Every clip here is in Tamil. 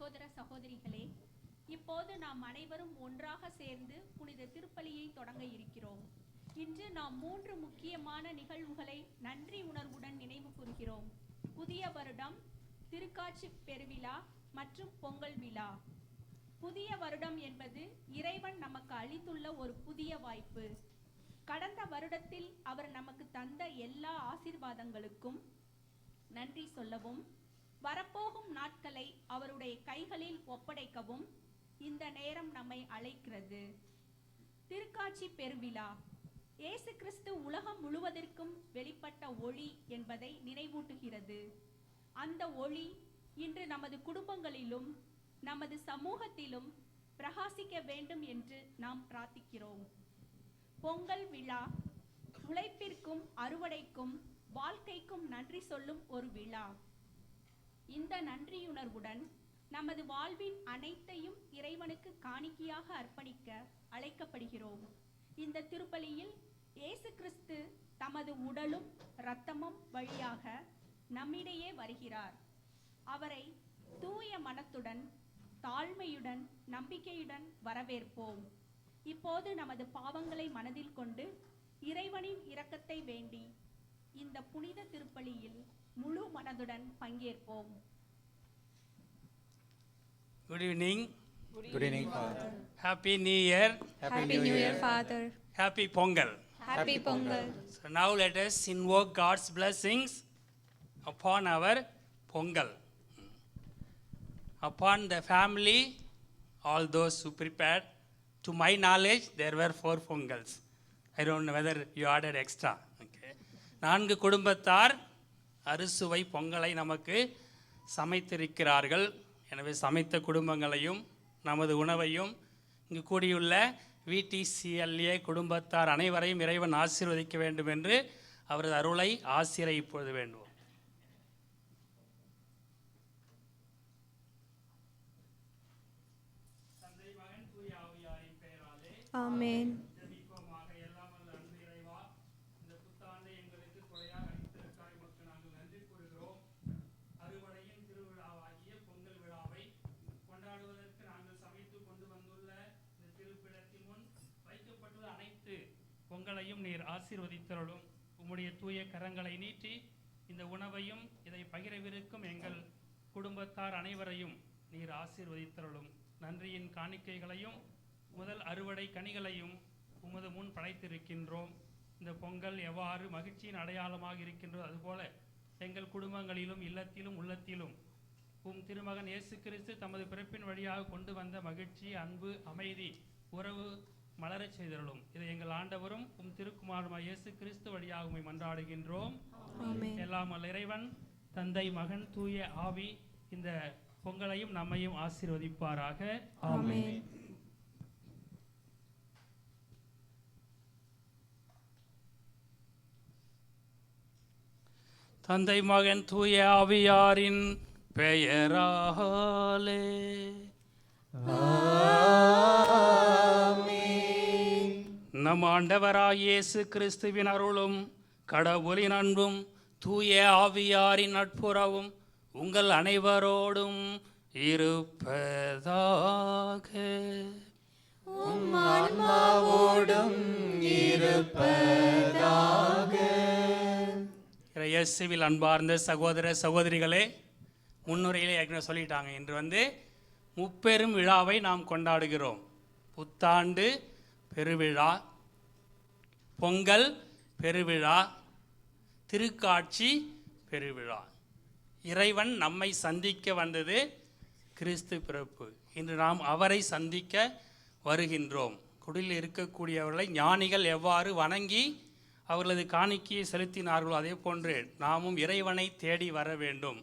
சகோதர சகோதரிகளே, இப்போது நாம் அனைவரும் ஒன்றாக சேர்ந்து புனித திருப்பலியை தொடங்க இருக்கிறோம். இன்று நாம் 3 முக்கியமான நிகழ்வுகளை நன்றி உணர்வுடன் நினைவு கூறுகிறோம். புதிய வருடம், திருக்காட்சி பெருவிழா மற்றும் பொங்கல் விழா. புதிய வருடம் என்பது இறைவன் நமக்கு அளித்துள்ள ஒரு புதிய வாய்ப்பு. கடந்த வருடத்தில் அவர் நமக்கு தந்த எல்லா ஆசீர்வாதங்களுக்கும் நன்றி சொல்லவும், வரப்போகும் நாட்களை அவருடைய கைகளில் ஒப்படைக்கவும் இந்த நேரம் நம்மை அழைக்கிறது. திருக்காட்சி பெருவிழா இயேசு கிறிஸ்து உலகம் முழுவதற்கும் வெளிப்பட்ட ஒளி என்பதை நினைவூட்டுகிறது. அந்த ஒளி இன்று நமது குடும்பங்களிலும் நமது சமூகத்திலும் பிரகாசிக்க வேண்டும் என்று நாம் பிரார்த்திக்கிறோம். பொங்கல் விழா உழைப்பிற்கும் அறுவடைக்கும் வாழ்க்கைக்கும் நன்றி சொல்லும் ஒரு விழா. இந்த நன்றியுணர்வுடன் நமது வாழ்வின் அனைத்தையும் இறைவனுக்கு காணிக்கையாக அர்ப்பணிக்க அழைக்கப்படுகிறோம். இந்த திருப்பலியில் இயேசு கிறிஸ்து தமது உடலும் இரத்தமும் வழியாக நம்மிடையே வருகிறார். அவரை தூய மனத்துடன், தாழ்மையுடன், நம்பிக்கையுடன் வரவேற்போம். இப்போது நமது பாவங்களை மனதில் கொண்டு இறைவனின் இரக்கத்தை வேண்டி இந்த புனித திருப்பலியில் முழு மனதுடன் பங்கேற்போம். Good evening. Good evening, Father. Happy New Year. Happy New Year, Father. Happy Pongal. Happy Pongal. So now let us invoke God's blessings upon our Pongal. Upon the family, all those who prepared. To my knowledge, there were 4 Pongals. I don't know whether you added extra. Okay. 4 குடும்பத்தார் அறுசுவை பொங்கலை நமக்கு சமைத்திருக்கிறார்கள். எனவே சமைத்த குடும்பங்களையும் நமது உணவையும் இங்கு கூடியுள்ள VTCLA குடும்பத்தார் அனைவரையும் இறைவன் ஆசீர்வதிக்க வேண்டும் என்று அவரது அருளை ஆசிரை இப்பொழுது வேண்டும். ஆமென். பொங்கலையும் நீர் ஆசீர்வதித்தருளும். உம்முடைய தூய கரங்களை நீட்டி இந்த உணவையும் இதை பகிரவிருக்கும் எங்கள் குடும்பத்தார் அனைவரையும் நீர் ஆசீர்வதித்தருளும். நன்றியின் காணிக்கைகளையும் முதல் அறுவடை கனிகளையும் உமது முன் படைத்திருக்கின்றோம். இந்த பொங்கல் எவ்வாறு மகிழ்ச்சியின் அடையாளமாக இருக்கின்றோ அதுபோல எங்கள் குடும்பங்களிலும் இல்லத்திலும் உள்ளத்திலும் திருமகன் இயேசு கிறிஸ்து தமது பிறப்பின் வழியாக கொண்டு வந்த மகிழ்ச்சி, அன்பு, அமைதி, உறவு மலரச் செய்தருளும். இதை எங்கள் ஆண்டவரும் திருக்குமாரமாய் இயேசு கிறிஸ்து வழியாக உம்மை மன்றாடுகின்றோம். எல்லாம் வல்ல இறைவன் தந்தை, மகன், தூய ஆவி இந்த பொங்கலையும் நம்மையும் ஆசீர்வதிப்பாராக. ஆமென். தந்தை, மகன், தூய ஆவியாரின் பெயராலே நம் ஆண்டவராய் இயேசு கிறிஸ்துவின் அருளும் கடவுளின் அன்பும் தூய ஆவியாரின் நட்புறவும் உங்கள் அனைவரோடும் இருப்பதாக. இயேசுவில் அன்பார்ந்த சகோதர சகோதரிகளே, முன்னுரையிலே ஏற்கனவே சொல்லிட்டாங்க. இன்று முப்பெரும் விழாவை நாம் கொண்டாடுகிறோம். புத்தாண்டு பெருவிழா, பொங்கல் பெருவிழா, திருக்காட்சி பெருவிழா. இறைவன் நம்மை சந்திக்க வந்தது கிறிஸ்து பிறப்பு. இன்று நாம் அவரை சந்திக்க வருகின்றோம். குடியில் இருக்கக்கூடியவர்களை ஞானிகள் எவ்வாறு வணங்கி அவர்களது காணிக்கையை செலுத்தினார்களோ அதே போன்று நாமும் இறைவனை தேடி வர வேண்டும்.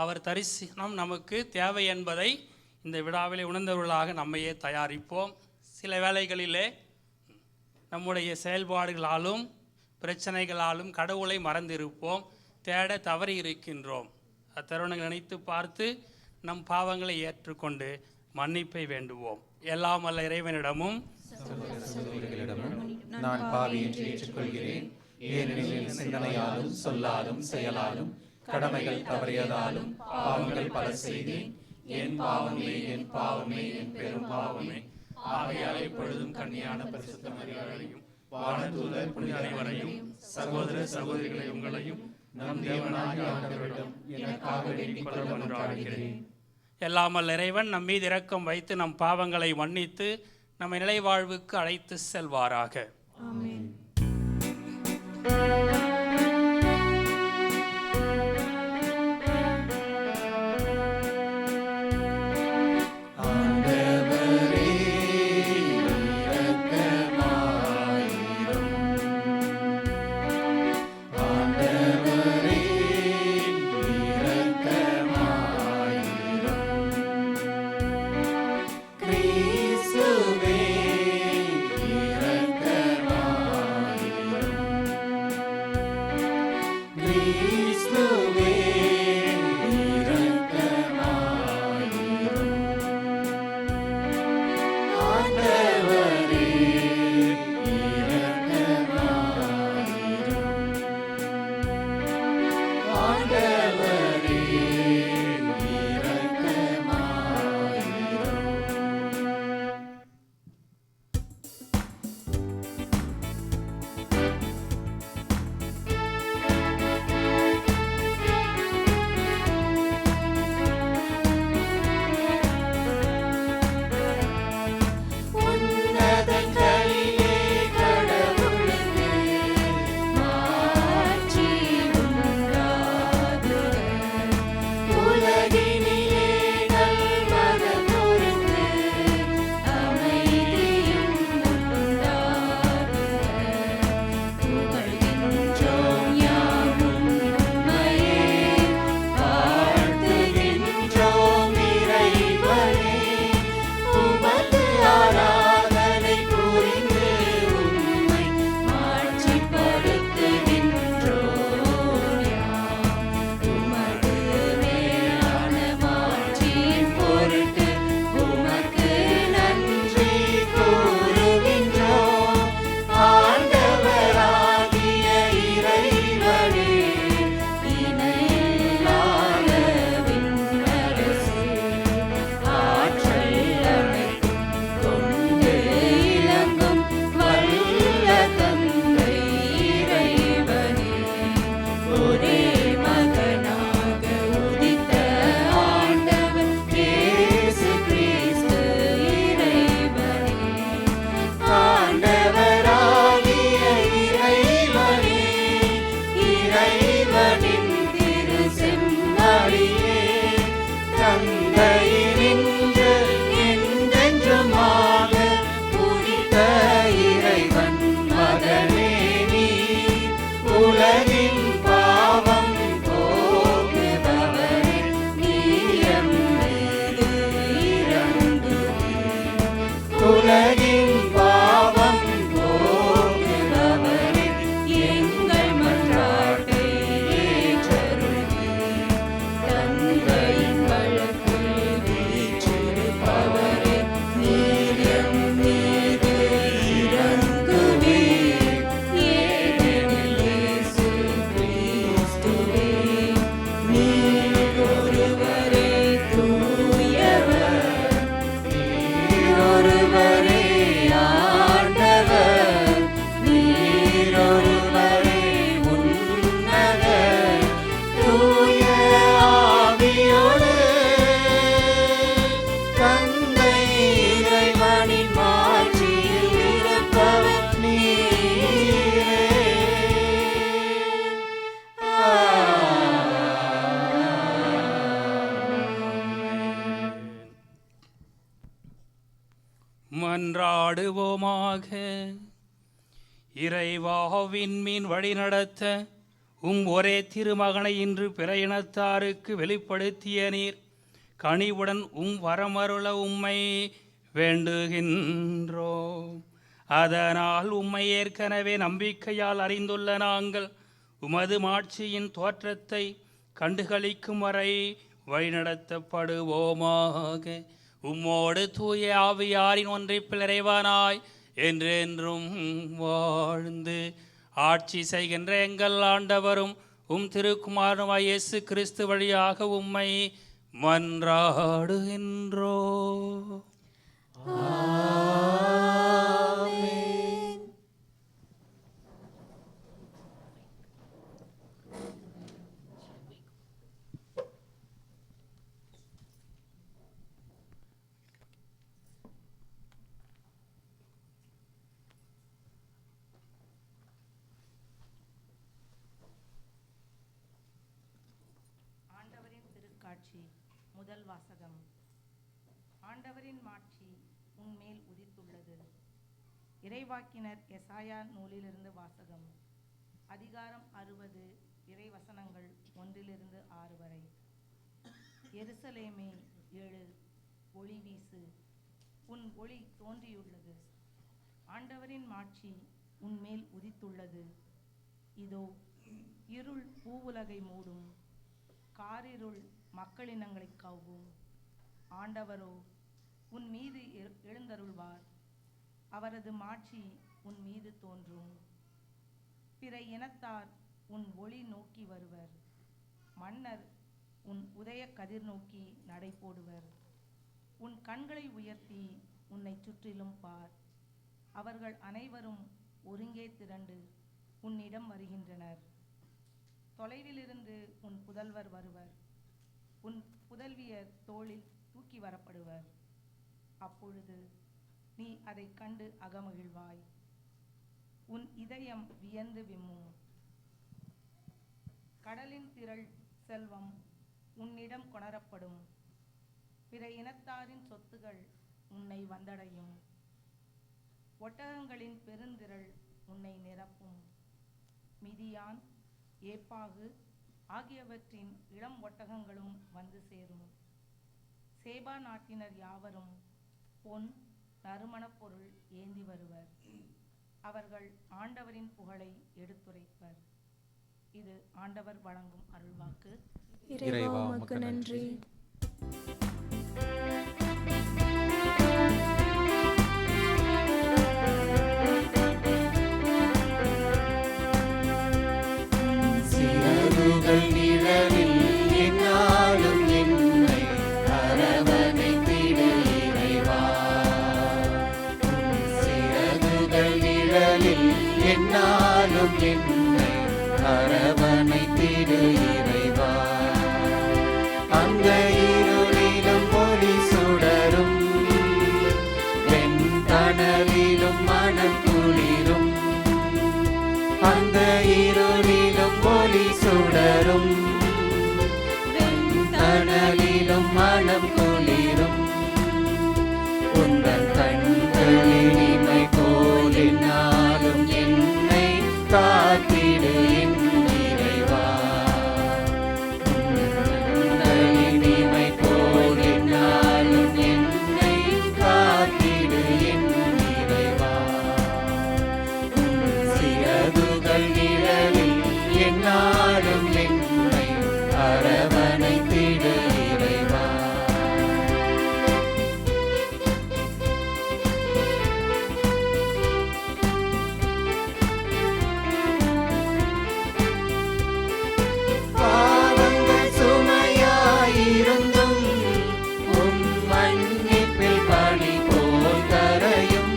அவர் தரிசனம் நமக்கு தேவை என்பதை இந்த விழாவிலே உணர்ந்தவர்களாக நம்மையே தயாரிப்போம். சில வேளைகளிலே நம்முடைய செயல்பாடுகளாலும் பிரச்சனைகளாலும் கடவுளை மறந்திருப்போம், தேட தவறி இருக்கின்றோம். அத்தருணங்களை நினைத்து பார்த்து நம் பாவங்களை ஏற்றுக்கொண்டு மன்னிப்பை வேண்டுவோம். எல்லாம் வல்ல இறைவனிடமும் நான் பாவி என்று ஏற்றுக்கொள்கிறேன். ஏனெனில் சிந்தனையாலும் சொல்லாலும் செயலாலும் கடமைகள் தவறியதாலும் பாவங்கள் பல செய்தேன். என் பாவமே, என் பாவமே, என் பெரும் பாவமே. ஆகையால் இப்பொழுதும் கன்னியான பரிசுத்த மரியாதையும் வானதூதர் புனித அனைவரையும் சகோதர சகோதரிகளை உங்களையும் நம் தேவனாகிய ஆண்டவரிடம் எனக்காக வேண்டிக் கொள்ள மன்றாடுகிறேன். எல்லாமல் இறைவன் நம் மீது இரக்கம் வைத்து நம் பாவங்களை மன்னித்து நம்மை நிலை வாழ்வுக்கு அழைத்து செல்வாராக. ஆமென். மன்றாடுவோமாக. இறைவா, விண்மீன் வழி நடத்த ஒரே திருமகனை இன்று பிற இனத்தாருக்கு வெளிப்படுத்திய நீர் கனிவுடன் வரமருள உம்மை வேண்டுகின்றோம். அதனால் உம்மை ஏற்கனவே நம்பிக்கையால் அறிந்துள்ள நாங்கள் உமது மாட்சியின் தோற்றத்தை கண்டுகளிக்கும் வரை வழிநடத்தப்படுவோமாக. உம்மோடு தூய ஆவியாரின் ஒன்றிப்பில் இறைவனாய் என்றென்றும் வாழ்ந்து ஆட்சி செய்கின்ற எங்கள் ஆண்டவரும் திருக்குமாரனுமாய் இயேசு கிறிஸ்து வழியாக உம்மை மன்றாடுகின்றோ. ஆண்டவரின் திருக்காட்சி. முதல் வாசகம். ஆண்டவரின் மாட்சி உன்மேல் உதித்துள்ளது. இறைவாக்கினர் எசாயா நூலிலிருந்து வாசகம். அதிகாரம் 60, இறைவசனங்கள் 1-6 வரை. எருசலேமே எழு, ஒளி வீசு, உன் ஒளி தோன்றியுள்ளது. ஆண்டவரின் மாட்சி உன்மேல் உதித்துள்ளது. இதோ இருள் பூவுலகை மூடும், காரிருள் மக்களினங்களை கவ்வும். ஆண்டவரோ உன் மீது எழுந்தருள்வார், அவரது மாட்சி உன் மீது தோன்றும். பிற இனத்தார் உன் ஒளி நோக்கி வருவர், மன்னர் உன் உதய கதிர் நோக்கி நடை போடுவர். உன் கண்களை உயர்த்தி உன்னை சுற்றிலும் பார், அவர்கள் அனைவரும் ஒருங்கே திரண்டு உன்னிடம் வருகின்றனர். தொலைவிலிருந்து உன் புதல்வர் வருவர், உன் புதல்வியர் தோளில் தூக்கி வரப்படுவர். அப்பொழுது நீ அதை கண்டு அகமகிழ்வாய், உன் இதயம் வியந்து விம்மும். கடலின் திரள் செல்வம் உன்னிடம் கொணரப்படும், பிற இனத்தாரின் சொத்துகள் உன்னை வந்தடையும். ஒட்டகங்களின் பெருந்திரள் உன்னை நிரப்பும். மிதியான், ஏப்பாகு ஆகியவற்றின் இளம் ஒட்டகங்களும் வந்து சேரும். சேபா நாட்டினர் யாவரும் பொன் நறுமணப் பொருள் ஏந்தி வருவர், அவர்கள் ஆண்டவரின் புகழை எடுத்துரைப்பர். இது ஆண்டவர் வழங்கும் அருள்வாக்கு. இறைவா உமக்கு நன்றி. சிறகுகள் நிழலில் என்னாலும் என்னை அரவணைத்திடு இறைவா. சிறகுகள் நிழலில் என்னாலும் என்னை அரவணைத்திடு இறைவா. அந்த இருளிலும் ஒளி சுடரும், வெண்தணலிலும் மனம் குளிரும். அந்த இருளிலும் ஒளி சுடரும், வெண்தணலிலும் மனம் குளிரும். உந்தன் கண்களின் இமை போல் என்னாலும் என்னை காத்திடு என் இறைவா. கண்களின் இமை போல் என்னாலும் என்னை காத்திடு என் இறைவா. சிறகுகள் நிழலில் என்னாலும் என்னை அரவணைத்திடு இறைவா. பாவங்கள் சுமையாயிருந்தும் உம் மன்னிப்பில் பனி போல் கரையும்.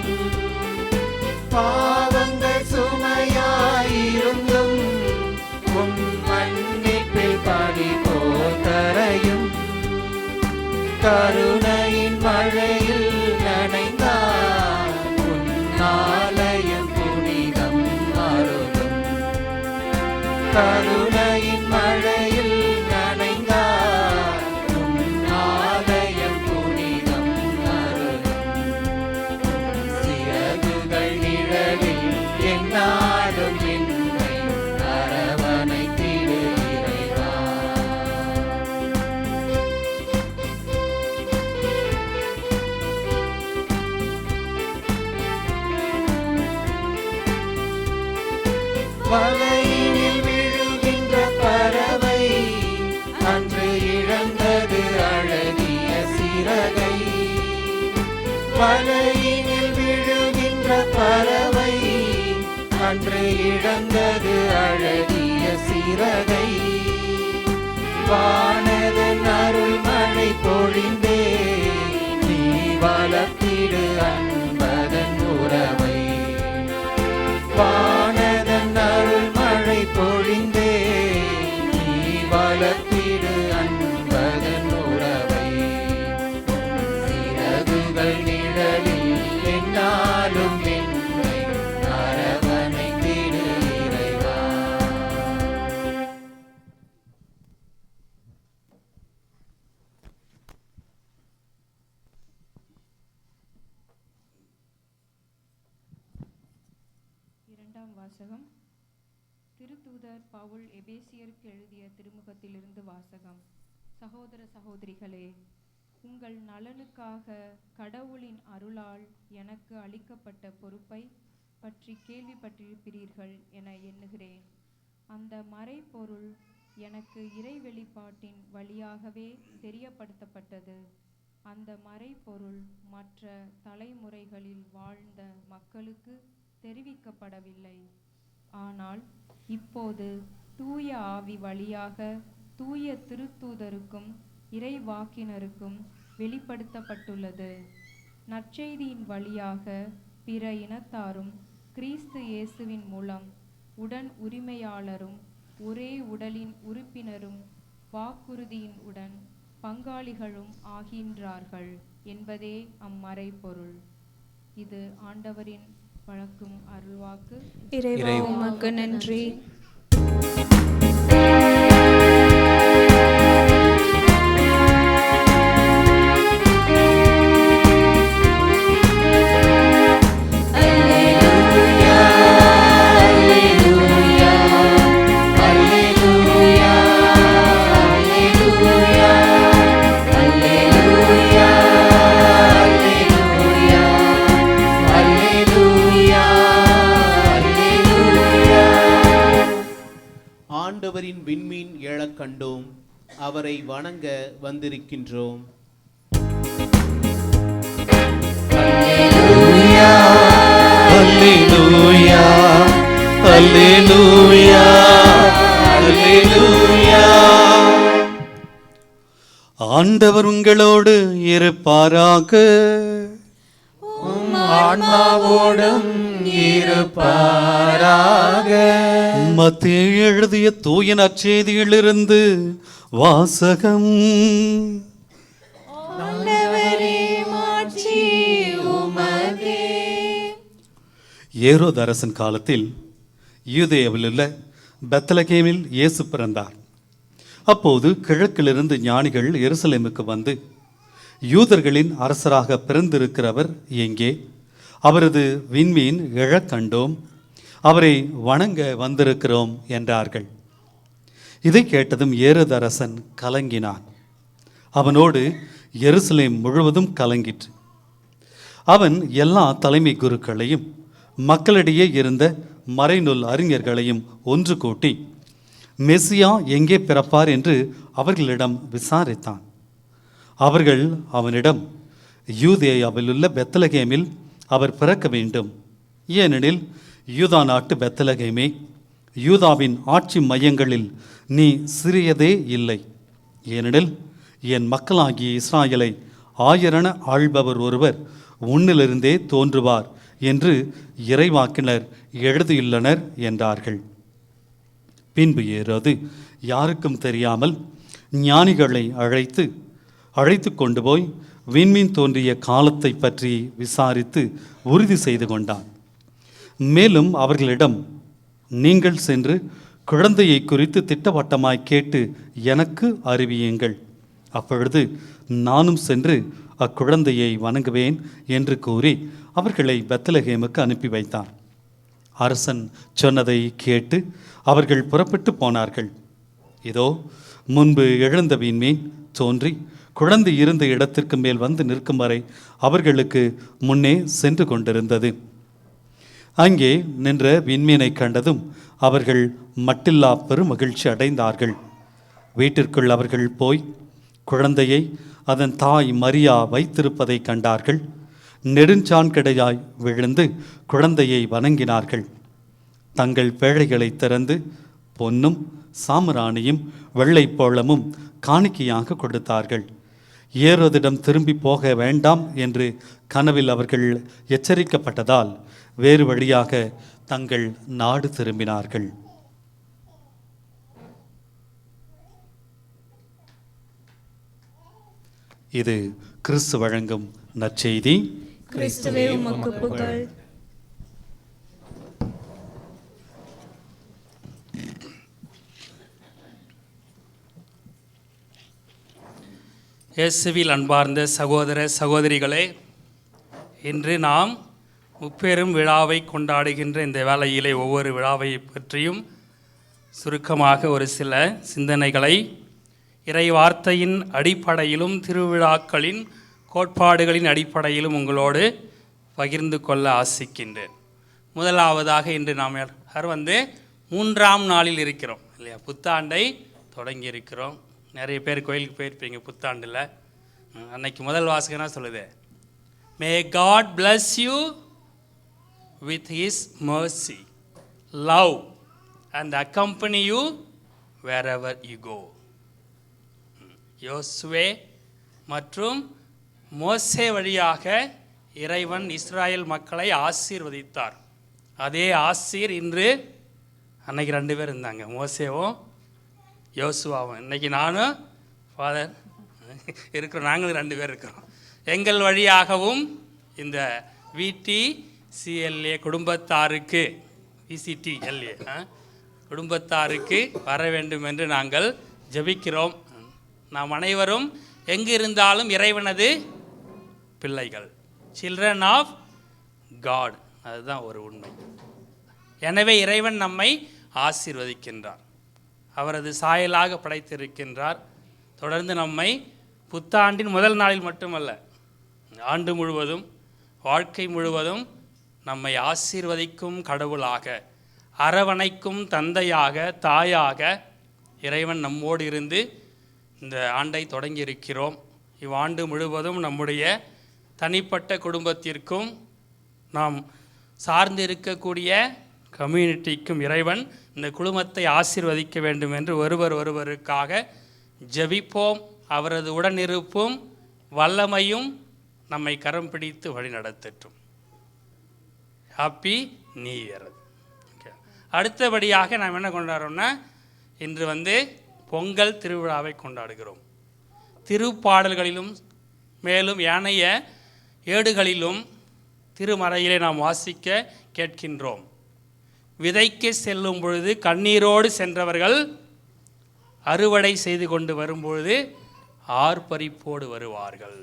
பாவங்கள் சுமையாயிருந்தும் உம் மன்னிப்பில் பனி போல் கரையும். கருணையின் மழையில் நனைந்தார் உன் ஆலயம் புனிதம் அருளும். கருணையின் மழையில் நனைந்தார் உன் ஆலயம் புனிதம் அருளும். சிறகுகள் நிழலில் என்னாலும் என்னை அரவணைத்திடு இறைவா. வலையினில் விழுகின்ற பறவை அன்று இழந்தது அழகிய சிறகை. வலையினில் விழுகின்ற பறவை அன்று இழந்தது அழகிய சிறகை. வானதன் அருள் மழை பொழிந்தே நீ வளர்த்திடு அன்பதன் உறவை. வானதன் அருள் மழை பொழிந்தே நீ வளர்த்திடு அன்பதன் உறவை. சிறகுகள் நிழலில் என்னாலும் என்னை அரவணைத்திடு இறைவா. இரண்டாம் வாசகம். திருத்தூதர் பவுல் எபேசியருக்கு எழுதிய திருமுகத்திலிருந்து வாசகம். சகோதர சகோதரிகளே, உங்கள் நலனுக்காக கடவுளின் அருளால் எனக்கு அளிக்கப்பட்ட பொறுப்பை பற்றி கேள்விப்பட்டிருப்பீர்கள் என எண்ணுகிறேன். அந்த மறைபொருள் எனக்கு இறை வெளிப்பாட்டின் வழியாகவே தெரியப்படுத்தப்பட்டது. அந்த மறைபொருள் மற்ற தலைமுறைகளில் வாழ்ந்த மக்களுக்கு தெரிவிக்கப்படவில்லை. ஆனால் இப்போது தூய ஆவி வழியாக தூய திருத்தூதருக்கும் இறைவாக்கினருக்கும் வெளிப்படுத்தப்பட்டுள்ளது. நற்செய்தியின் வழியாக பிற இனத்தாரும் கிறிஸ்து இயேசுவின் மூலம் உடன் உரிமையாளரும் ஒரே உடலின் உறுப்பினரும் வாக்குறுதியின் உடன் பங்காளிகளும் ஆகின்றார்கள் என்பதே அம்மறைபொருள். இது ஆண்டவரின் வழக்கும் அருள்வாக்கு. இறைவா உமக்கு நன்றி. ஆண்டவரின் விண்மீன் எழக் கண்டோம், அவரை வணங்க வந்திருக்கின்றோம். அல்லேலூயா, அல்லேலூயா, அல்லேலூயா, அல்லேலூயா. ஆண்டவர் உங்களோடு இருப்பாராக. ஆன்மாவோடும் இருப்பாராக. மத்தேயு எழுதிய தூய நற்செய்தியிலிருந்து வாசகம். ஏரோது அரசன் காலத்தில் யூதேயாவில் உள்ள பெத்லகேமில் இயேசு பிறந்தார். அப்போது கிழக்கிலிருந்து ஞானிகள் எருசலேமுக்கு வந்து, யூதர்களின் அரசராக பிறந்திருக்கிறவர் எங்கே? அவரது விண்மீன் எழக் கண்டோம், அவரை வணங்க வந்திருக்கிறோம் என்றார்கள். இதை கேட்டதும் ஏரோது அரசன் கலங்கினான். அவனோடு எருசலேம் முழுவதும் கலங்கிற்று. அவன் எல்லா தலைமை குருக்களையும் மக்களிடையே இருந்த மறைநூல் அறிஞர்களையும் ஒன்று கூட்டி மெசியா எங்கே பிறப்பார் என்று அவர்களிடம் விசாரித்தான். அவர்கள் அவனிடம், யூதேயாவில் உள்ள பெத்லகேமில் அவர் பிறக்க வேண்டும். ஏனெனில் யூதா நாட்டு பெத்லகேமே, யூதாவின் ஆட்சி மையங்களில் நீ சிறியதே இல்லை. ஏனெனில் என் மக்களாகிய இஸ்ராயலை ஆயரென ஆள்பவர் ஒருவர் உன்னிலிருந்தே தோன்றுவார் என்று இறைவாக்கினர் எழுதியுள்ளனர் என்றார்கள். பின்பு ஏரோது யாருக்கும் தெரியாமல் ஞானிகளை அழைத்து கொண்டு போய் விண்மீன் தோன்றிய காலத்தை பற்றி விசாரித்து உறுதி செய்து கொண்டான். மேலும் அவர்களிடம், நீங்கள் சென்று குழந்தையை குறித்து திட்டவட்டமாய் கேட்டு எனக்கு அறிவியுங்கள். அப்பொழுது நானும் சென்று அக்குழந்தையை வணங்குவேன் என்று கூறி அவர்களை பெத்லகேமுக்கு அனுப்பி வைத்தார். அரசன் சொன்னதை கேட்டு அவர்கள் புறப்பட்டு போனார்கள். இதோ முன்பு எழுந்த விண்மீன் தோன்றி குழந்தை இருந்த இடத்திற்கு மேல் வந்து நிற்கும் வரை அவர்களுக்கு முன்னே சென்று கொண்டிருந்தது. அங்கே நின்ற விண்மீனை கண்டதும் அவர்கள் மட்டில்லா பெருமகிழ்ச்சி அடைந்தார்கள். வீட்டிற்குள் அவர்கள் போய் குழந்தையை அதன் தாய் மரியா வைத்திருப்பதை கண்டார்கள். நெடுஞ்சான்கிடையாய் விழுந்து குழந்தையை வணங்கினார்கள். தங்கள் பேழைகளை திறந்து பொன்னும் சாம்பிராணியும் வெள்ளைப்போளமும் காணிக்கையாக கொடுத்தார்கள். ஏரோதிடம் திரும்பி போக வேண்டாம் என்று கனவில் அவர்கள் எச்சரிக்கப்பட்டதால் வேறு வழியாக தங்கள் நாடு திரும்பினார்கள். இது கிறிஸ்து வழங்கும் நற்செய்தி. கிறிஸ்துவே உமக்கு புகழ். இயேசுவில் அன்பார்ந்த சகோதர சகோதரிகளே, இன்று நாம் முப்பெரும் விழாவை கொண்டாடுகின்ற இந்த வேளையிலே ஒவ்வொரு விழாவை பற்றியும் சுருக்கமாக ஒரு சில சிந்தனைகளை இறை வார்த்தையின் அடிப்படையிலும் திருவிழாக்களின் கோட்பாடுகளின் அடிப்படையிலும் உங்களோடு பகிர்ந்து கொள்ள ஆசிக்கின்றேன். முதலாவதாக இன்று நாம் மூன்றாம் நாளில் இருக்கிறோம் இல்லையா? புத்தாண்டை தொடங்கி இருக்கிறோம். நிறைய பேர் கோயிலுக்கு போயிருப்பீங்க புத்தாண்டில். அன்னைக்கு முதல் வாசகனா சொல்லுது, may God bless you with his mercy, love and accompany you wherever you go. யோசுவே மற்றும் மோசே வழியாக இறைவன் இஸ்ராயேல் மக்களை ஆசீர்வதித்தார். அதே ஆசீர் இன்று அன்னைக்கு 2 பேர் இருந்தாங்க, மோசேவும் யோசுவாவும். இன்றைக்கி நானும் ஃபாதர் இருக்கிறோம், நாங்களும் 2 பேர் இருக்கிறோம். எங்கள் வழியாகவும் இந்த VTCLA குடும்பத்தாருக்கு, VCTLA குடும்பத்தாருக்கு வர வேண்டும் என்று நாங்கள் ஜெபிக்கிறோம். நாம் அனைவரும் எங்கு இருந்தாலும் இறைவனது பிள்ளைகள், சில்ட்ரன் ஆஃப் காட். அதுதான் ஒரு உண்மை. எனவே இறைவன் நம்மை ஆசீர்வதிக்கின்றார், அவரது சாயலாக படைத்திருக்கின்றார். தொடர்ந்து நம்மை புத்தாண்டின் முதல் நாளில் மட்டுமல்ல, ஆண்டு முழுவதும் வாழ்க்கை முழுவதும் நம்மை ஆசீர்வதிக்கும் கடவுளாக, அரவணைக்கும் தந்தையாக, தாயாக இறைவன் நம்மோடு இருந்து இந்த ஆண்டை தொடங்கி இருக்கிறோம். இவ்வாண்டு முழுவதும் நம்முடைய தனிப்பட்ட குடும்பத்திற்கும் நாம் சார்ந்து இருக்கக்கூடிய கம்யூனிட்டிக்கும் இறைவன் இந்த குடும்பத்தை ஆசீர்வதிக்க வேண்டும் என்று ஒருவருக்காக ஜெபிப்போம். அவரது உடனிருப்பும் வல்லமையும் நம்மை கரம் பிடித்து வழி நடத்தட்டும். Happy new year. அடுத்தபடியாக நாம் என்ன கொண்டாடுறோம்னா, இன்று பொங்கல் திருவிழாவை கொண்டாடுகிறோம். திருப்பாடல்களிலும் மேலும் ஏனைய ஏடுகளிலும் திருமறையிலே நாம் வாசிக்க கேட்கின்றோம். விதைக்கு செல்லும் பொழுது கண்ணீரோடு சென்றவர்கள் அறுவடை செய்து கொண்டு வரும்பொழுது ஆர்ப்பரிப்போடு வருவார்கள்.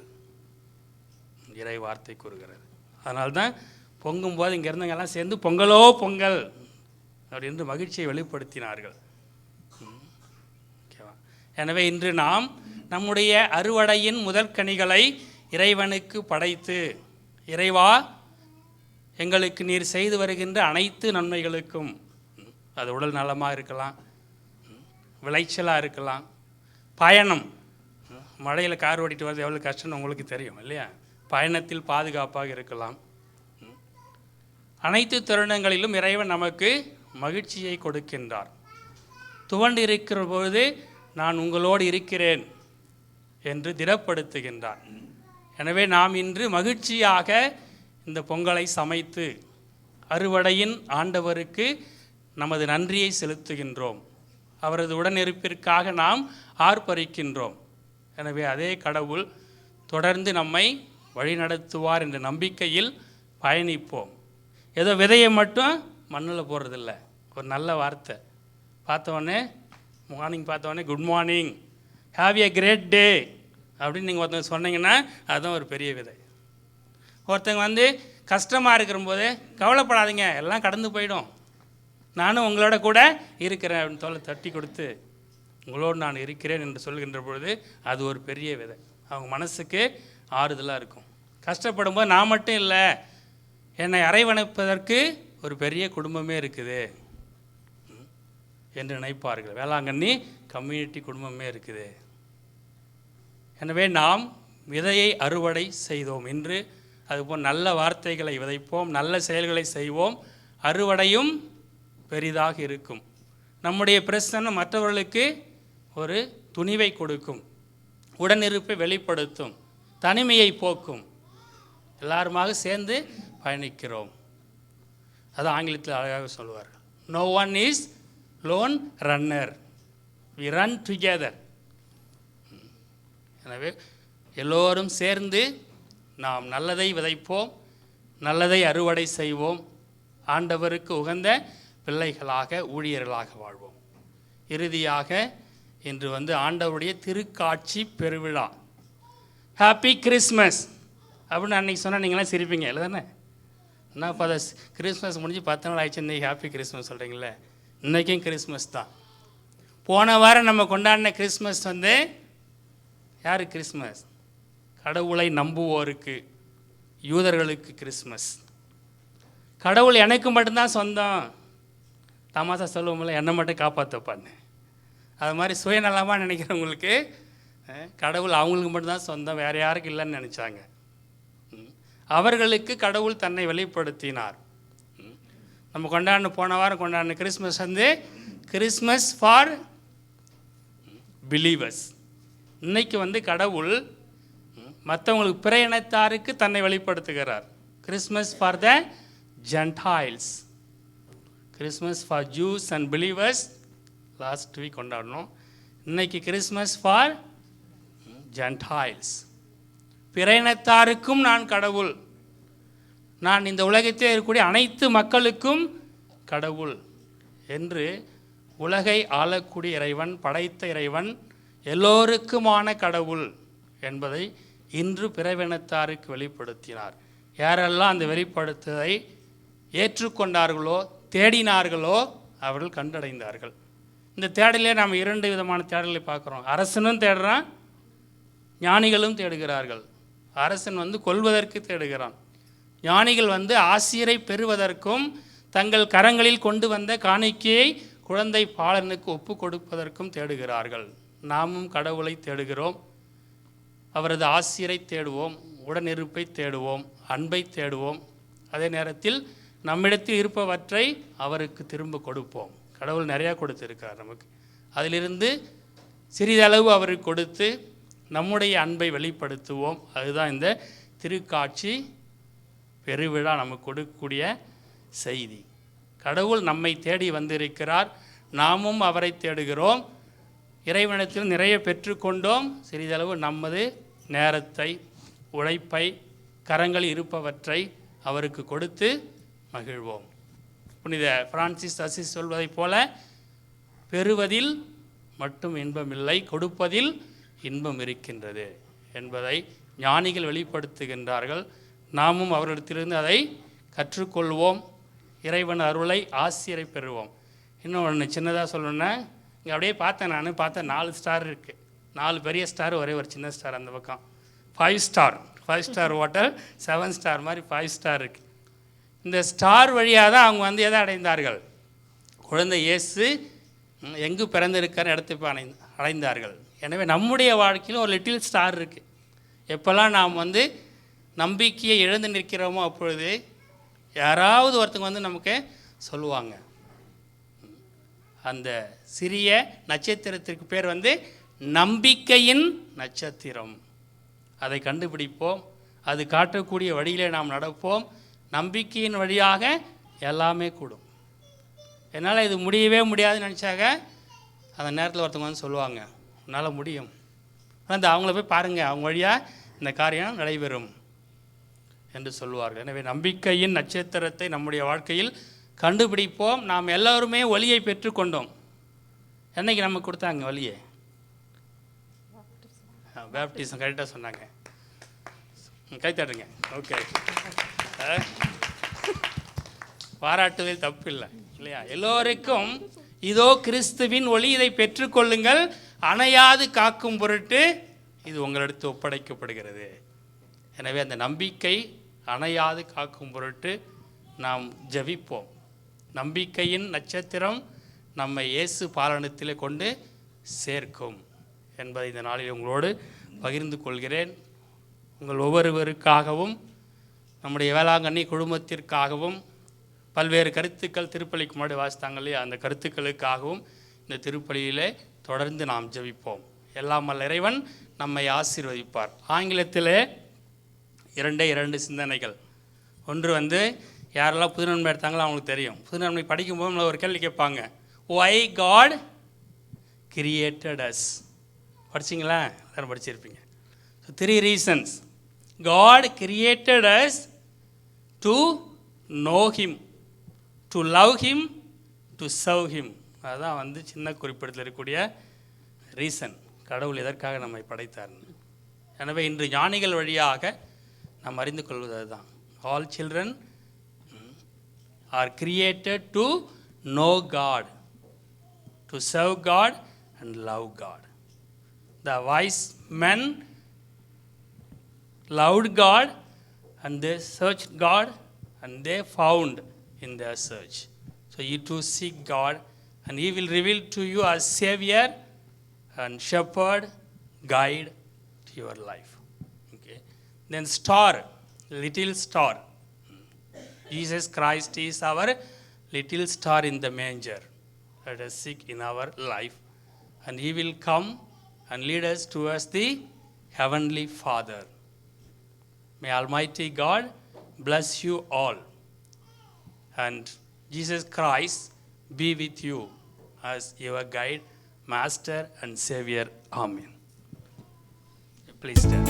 இறை வார்த்தை கூறுகிறது. அதனால்தான் பொங்கும்போது இங்கே இருந்தவங்கெல்லாம் சேர்ந்து பொங்கலோ பொங்கல் அப்படின்னு மகிழ்ச்சியை வெளிப்படுத்தினார்கள். எனவே இன்று நாம் நம்முடைய அறுவடையின் முதற்கனிகளை இறைவனுக்கு படைத்து, இறைவா எங்களுக்கு நீர் செய்து வருகின்ற அனைத்து நன்மைகளுக்கும், அது உடல் நலமாக இருக்கலாம், விளைச்சலாக இருக்கலாம், பயணம், மழையில் கார் ஓட்டிட்டு வர்றது எவ்வளோ கஷ்டம்னு உங்களுக்கு தெரியும் இல்லையா? பயணத்தில் பாதுகாப்பாக இருக்கலாம். அனைத்து தருணங்களிலும் இறைவன் நமக்கு மகிழ்ச்சியை கொடுக்கின்றார். துவண்டு இருக்கிற பொழுது நான் உங்களோடு இருக்கிறேன் என்று திடப்படுத்துகின்றார். எனவே நாம் இன்று மகிழ்ச்சியாக இந்த பொங்கலை சமைத்து அறுவடையின் ஆண்டவருக்கு நமது நன்றியை செலுத்துகின்றோம். அவரது உடனிருப்பிற்காக நாம் ஆர்ப்பரிக்கின்றோம். எனவே அதே கடவுள் தொடர்ந்து நம்மை வழிநடத்துவார் என்ற நம்பிக்கையில் பயணிப்போம். ஏதோ விதையை மட்டும் மண்ணில் போடுறதில்ல. ஒரு நல்ல வார்த்தை பார்த்தோன்னே, மார்னிங் பார்த்தோன்னே good morning, have a great day அப்படின்னு நீங்கள் ஒருத்தங்க சொன்னீங்கன்னா அதுதான் ஒரு பெரிய விதை. ஒருத்தங்க கஷ்டமாக இருக்கிறபோது கவலைப்படாதீங்க, எல்லாம் கடந்து போயிடும், நானும் உங்களோட கூட இருக்கிறேன் அப்படின்னு தோலை தட்டி கொடுத்து உங்களோடு நான் இருக்கிறேன் என்று சொல்கின்ற பொழுது அது ஒரு பெரிய விதை. அவங்க மனசுக்கு ஆறுதலாக இருக்கும். கஷ்டப்படும்போது நான் மட்டும் இல்லை, என்னை அரவணைப்பதற்கு ஒரு பெரிய குடும்பமே இருக்குது என்று நினைப்பார்கள். வேளாங்கண்ணி கம்யூனிட்டி குடும்பமே இருக்குது. எனவே நாம் விதையை அறுவடை செய்தோம். இன்று அதுபோல் நல்ல வார்த்தைகளை விதைப்போம், நல்ல செயல்களை செய்வோம், அறுவடையும் பெரிதாக இருக்கும். நம்முடைய பிரச்சனை மற்றவர்களுக்கு ஒரு துணிவை கொடுக்கும். உடனிருப்பை வெளிப்படுத்தும், தனிமையை போக்கும். எல்லாருமாக சேர்ந்து பயணிக்கிறோம். அது ஆங்கிலத்தில் அழகாக சொல்லுவார்கள். No one is lone runner, we run together. எனவே எல்லோரும் சேர்ந்து நாம் நல்லதை விதைப்போம், நல்லதை அறுவடை செய்வோம், ஆண்டவருக்கு உகந்த பிள்ளைகளாக ஊழியர்களாக வாழ்வோம். இறுதியாக இன்று ஆண்டவருடைய திருக்காட்சி பெருவிழா. ஹாப்பி கிறிஸ்மஸ் அப்படின்னு அன்றைக்கி சொன்னால் நீங்களாம் சிரிப்பீங்க இல்லை தானே? என்ன இப்போ கிறிஸ்மஸ் முடிஞ்சு 10 நாள் ஆயிடுச்சு, இன்றைக்கி ஹாப்பி கிறிஸ்மஸ் சொல்கிறீங்களே. இன்றைக்கும் கிறிஸ்மஸ் தான். போன வாரம் நம்ம கொண்டாடின கிறிஸ்மஸ் யார் கிறிஸ்மஸ்? கடவுளை நம்புவோருக்கு, யூதர்களுக்கு கிறிஸ்மஸ். கடவுள் எனக்கு மட்டும்தான் சொந்தம். தமாசா சொல்லுவோம்ல, என்னை மட்டும் காப்பாற்றப்பான்னு. அது மாதிரி சுயநலமாக நினைக்கிறவங்களுக்கு கடவுள் அவங்களுக்கு மட்டும்தான் சொந்தம், வேறு யாருக்கு இல்லைன்னு நினச்சாங்க. அவர்களுக்கு கடவுள் தன்னை வெளிப்படுத்தினார். நம்ம போன வாரம் கொண்டாடின கிறிஸ்மஸ் கிறிஸ்மஸ் ஃபார் பிலீவர்ஸ். இன்னைக்கு கடவுள் மற்றவங்களுக்கு பிற இனத்தாருக்கு தன்னை வெளிப்படுத்துகிறார். Christmas for the Gentiles, Christmas for juice and believers last week கொண்டாடணும். இன்னைக்கு கிறிஸ்மஸ் ஃபார் ஜென்டைல்ஸ். பிற இனத்தாருக்கும் நான் கடவுள், நான் இந்த உலகத்தில் இருக்கக்கூடிய அனைத்து மக்களுக்கும் கடவுள் என்று உலகை ஆளக்கூடிய இறைவன், படைத்த இறைவன், எல்லோருக்குமான கடவுள் என்பதை இன்று பிறவினத்தாருக்கு வெளிப்படுத்தினார். யாரெல்லாம் அந்த வெளிப்படுத்ததை ஏற்றுக்கொண்டார்களோ, தேடினார்களோ, அவர்கள் கண்டடைந்தார்கள். இந்த தேடலே நாம் 2 விதமான தேடலை பார்க்குறோம். அரசனும் தேடுறான், ஞானிகளும் தேடுகிறார்கள். அரசன் கொல்வதற்கு தேடுகிறான். ஞானிகள் ஆசிரை பெறுவதற்கும் தங்கள் கரங்களில் கொண்டு வந்த காணிக்கையை குழந்தை பாலனுக்கு ஒப்பு கொடுப்பதற்கும் தேடுகிறார்கள். நாமும் கடவுளை தேடுகிறோம். அவரது ஆசிரை தேடுவோம், உடனிருப்பை தேடுவோம், அன்பை தேடுவோம். அதே நேரத்தில் நம்மிடத்தில் இருப்பவற்றை அவருக்கு திரும்ப கொடுப்போம். கடவுள் நிறையா கொடுத்துருக்கார் நமக்கு. அதிலிருந்து சிறிதளவு அவருக்கு கொடுத்து நம்முடைய அன்பை வெளிப்படுத்துவோம். அதுதான் இந்த திருக்காட்சி பெருவிழா நமக்கு கொடுக்கக்கூடிய செய்தி. கடவுள் நம்மை தேடி வந்திருக்கிறார், நாமும் அவரை தேடுகிறோம். இறைவனத்தில் நிறைய பெற்றுக்கொண்டோம். சிறிதளவு நமது நேரத்தை, உழைப்பை, கரங்கள் இருப்பவற்றை அவருக்கு கொடுத்து மகிழ்வோம். புனித பிரான்சிஸ் அசிஸ் சொல்வதைப் போல, பெறுவதில் மட்டும் இன்பமில்லை, கொடுப்பதில் இன்பம் இருக்கின்றது என்பதை ஞானிகள் வெளிப்படுத்துகின்றார்கள். நாமும் அவர்களிடத்திலிருந்து அதை கற்றுக்கொள்வோம். இறைவன் அருளை, ஆசிரை பெறுவோம். இன்னும் ஒன்று சின்னதாக சொல்லணுன்னா, இங்கே அப்படியே பார்த்தேன் 4 ஸ்டார் இருக்குது. 4 பெரிய ஸ்டார், ஒரே ஒரு சின்ன ஸ்டார் அந்த பக்கம். 5 ஸ்டார் ஹோட்டல், 7 ஸ்டார் மாதிரி 5 ஸ்டார் இருக்குது. இந்த ஸ்டார் வழியாக தான் அவங்க எதை அடைந்தார்கள்? குழந்தை இயேசு எங்கு பிறந்திருக்கிற இடத்தை அடைந்தார்கள். எனவே நம்முடைய வாழ்க்கையில் ஒரு லிட்டில் ஸ்டார் இருக்குது. எப்போல்லாம் நாம் நம்பிக்கையை இழந்து நிற்கிறோமோ அப்பொழுது யாராவது ஒருத்தங்க நமக்கு சொல்லுவாங்க. அந்த சிறிய நட்சத்திரத்திற்கு பேர் நம்பிக்கையின் நட்சத்திரம். அதை கண்டுபிடிப்போம், அது காட்டக்கூடிய வழியிலே நாம் நடப்போம். நம்பிக்கையின் வழியாக எல்லாமே கூடும். என்னால் இது முடியவே முடியாதுன்னு நினச்சாங்க, அந்த நேரத்தில் ஒருத்தவங்க சொல்லுவாங்க, உன்னால் முடியும். ஆனால் அவங்கள போய் பாருங்கள், அவங்க வழியாக இந்த காரியம் நடைபெறும் என்று சொல்லுவார்கள். எனவே நம்பிக்கையின் நட்சத்திரத்தை நம்முடைய வாழ்க்கையில் கண்டுபிடிப்போம். நாம் எல்லோருமே ஒளியை பெற்றுக்கொண்டோம். என்னைக்கு நமக்கு கொடுத்தாங்க ஒளியை? பேப்டிசம். கரெக்டாக சொன்னாங்க. கைத்தட்டுங்க. ஓகே, பாராட்டுவதில் தப்பு இல்லை இல்லையா? எல்லோருக்கும் இதோ கிறிஸ்துவின் ஒளி, இதை பெற்றுக்கொள்ளுங்கள், அணையாது காக்கும் பொருட்டு இது உங்களிடத்து ஒப்படைக்கப்படுகிறது. எனவே அந்த நம்பிக்கை அணையாது காக்கும் பொருட்டு நாம் ஜெபிப்போம். நம்பிக்கையின் நட்சத்திரம் நம்மை இயேசு பாலனத்தில் கொண்டு சேர்க்கும் என்பதை இந்த நாளில் உங்களோடு பகிர்ந்து கொள்கிறேன். உங்கள் ஒவ்வொருவருக்காகவும், நம்முடைய வேளாங்கண்ணி குடும்பத்திற்காகவும், பல்வேறு கருத்துக்கள் திருப்பலிக்கு முன்னாடி வாசித்தாங்க இல்லையா, அந்த கருத்துக்களுக்காகவும் இந்த திருப்பலியிலே தொடர்ந்து நாம் ஜெபிப்போம். எல்லாம் வல்ல இறைவன் நம்மை ஆசீர்வதிப்பார். ஆங்கிலத்திலே 2 சிந்தனைகள். ஒன்று யாரெல்லாம் புது நன்மை எடுத்தாங்களோ அவங்களுக்கு தெரியும். புது நன்மை படிக்கும்போது நம்மளை ஒரு கேள்வி கேட்பாங்க, ஒய் காட் கிரியேட்டட் அஸ். படிச்சிங்களா? எல்லாரும் படிச்சிருப்பீங்க. So 3 reasons God created us to know Him, to love Him, to serve Him. அதுதான் சின்ன குறிப்பிடத்தில் இருக்கக்கூடிய ரீசன், கடவுள் எதற்காக நம்மை படைத்தார்னு. எனவே இன்று ஞானிகள் வழியாக நாம் அறிந்து கொள்வது அதுதான். All children are created to know God, to serve God and love God. The wise men loved God and they searched God and they found in their search. So you too seek God and He will reveal to you as Savior and Shepherd, guide to your life. Okay. Then star, little star. Jesus Christ is our little star in the manger. Let us seek in our life and He will come and lead us towards the Heavenly Father. May Almighty God bless you all and Jesus Christ be with you as your guide, Master and Savior. Amen. Please stand.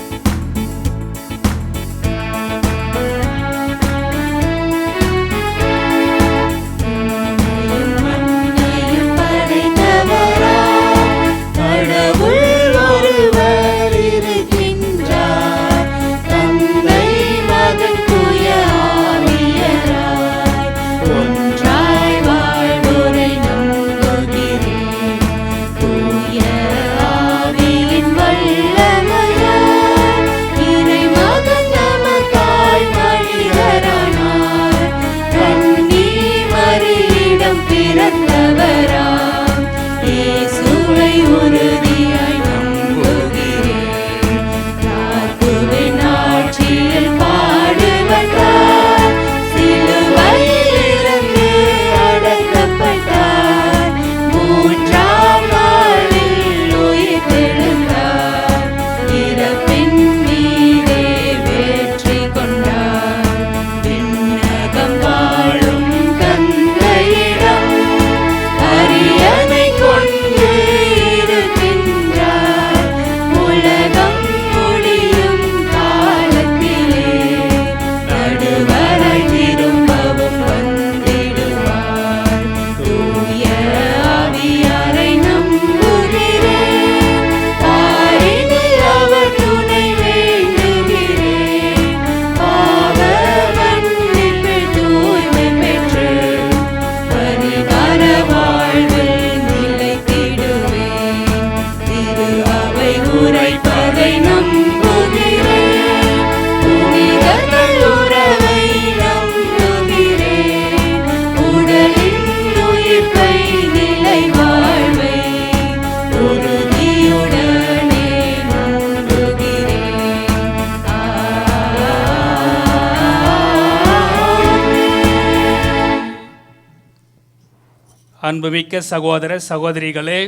அன்புமிக்க சகோதர சகோதரிகளே,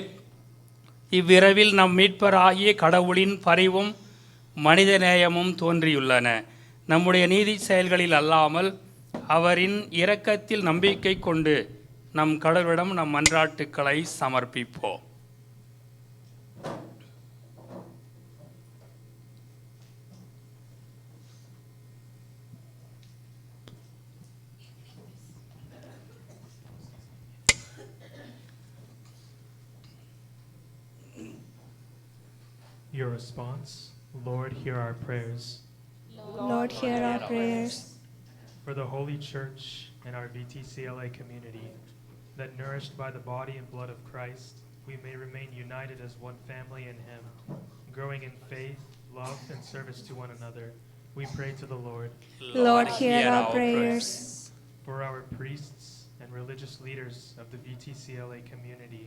இவ்விரவில் நம் மீட்பராகிய கடவுளின் பரிவும் மனித நேயமும் தோன்றியுள்ளன. நம்முடைய நீதி செயல்களில் அல்லாமல் அவரின் இரக்கத்தில் நம்பிக்கை கொண்டு நம் கடவுளிடம் நம் மன்றாட்டுக்களை சமர்ப்பிப்போம். Your response, Lord, hear our prayers. Lord, hear our prayers. For the Holy Church and our VTCLA community, that nourished by the body and blood of Christ, we may remain united as one family in Him, growing in faith, love, and service to one another. We pray to the Lord. Lord, hear our prayers. For our priests and religious leaders of the VTCLA community,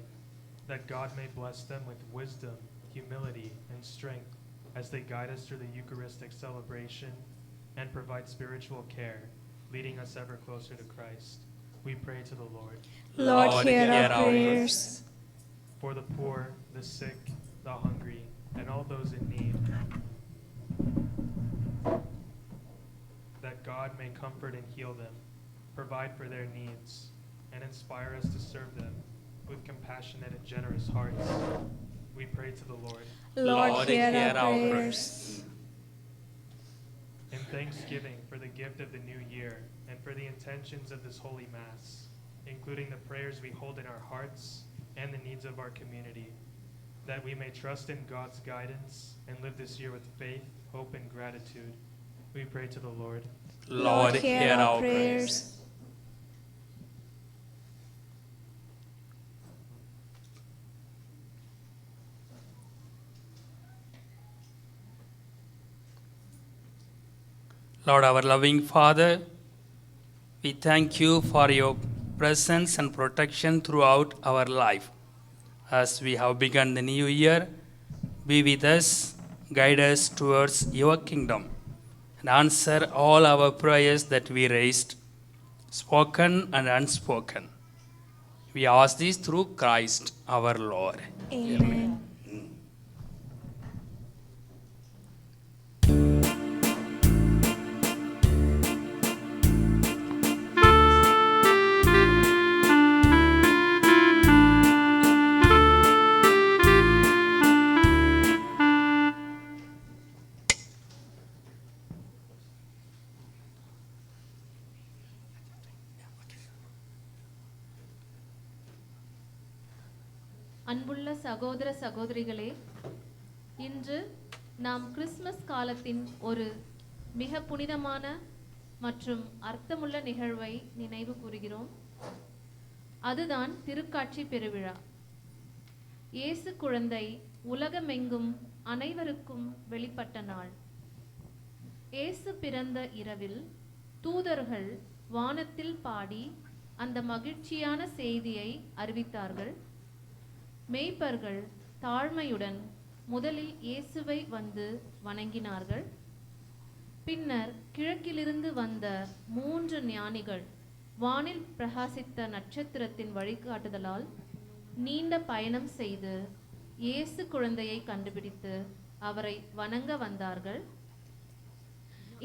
that God may bless them with wisdom, humility, and strength as they guide us through the Eucharistic celebration and provide spiritual care, leading us ever closer to Christ. We pray to the Lord. Lord, hear our prayers. For the poor, the sick, the hungry, and all those in need, that God may comfort and heal them, provide for their needs, and inspire us to serve them with compassionate and generous hearts. We pray to the Lord. Lord, hear our prayers. In thanksgiving for the gift of the new year and for the intentions of this Holy Mass, including the prayers we hold in our hearts and the needs of our community, that we may trust in God's guidance and live this year with faith, hope, and gratitude, we pray to the Lord. Lord, hear our prayers. Lord, our loving Father, we thank you for your presence and protection throughout our life. As we have begun the new year, be with us, guide us towards your kingdom, and answer all our prayers that we raised, spoken and unspoken. We ask this through Christ our Lord. Amen. அன்புள்ள சகோதர சகோதரிகளே, இன்று நாம் கிறிஸ்மஸ் காலத்தின் ஒரு மிக புனிதமான மற்றும் அர்த்தமுள்ள நிகழ்வை நினைவு கூறுகிறோம். அதுதான் திருக்காட்சி பெருவிழா. இயேசு குழந்தை உலகமெங்கும் அனைவருக்கும் வெளிப்பட்ட நாள். இயேசு பிறந்த இரவில் தூதர்கள் வானத்தில் பாடி அந்த மகிழ்ச்சியான செய்தியை அறிவித்தார்கள். மேய்ப்பர்கள் தாழ்மையுடன் முதலில் இயேசுவை வந்து வணங்கினார்கள். பின்னர் கிழக்கிலிருந்து வந்த 3 ஞானிகள் வானில் பிரகாசித்த நட்சத்திரத்தின் வழிகாட்டுதலால் நீண்ட பயணம் செய்து இயேசு குழந்தையை கண்டுபிடித்து அவரை வணங்க வந்தார்கள்.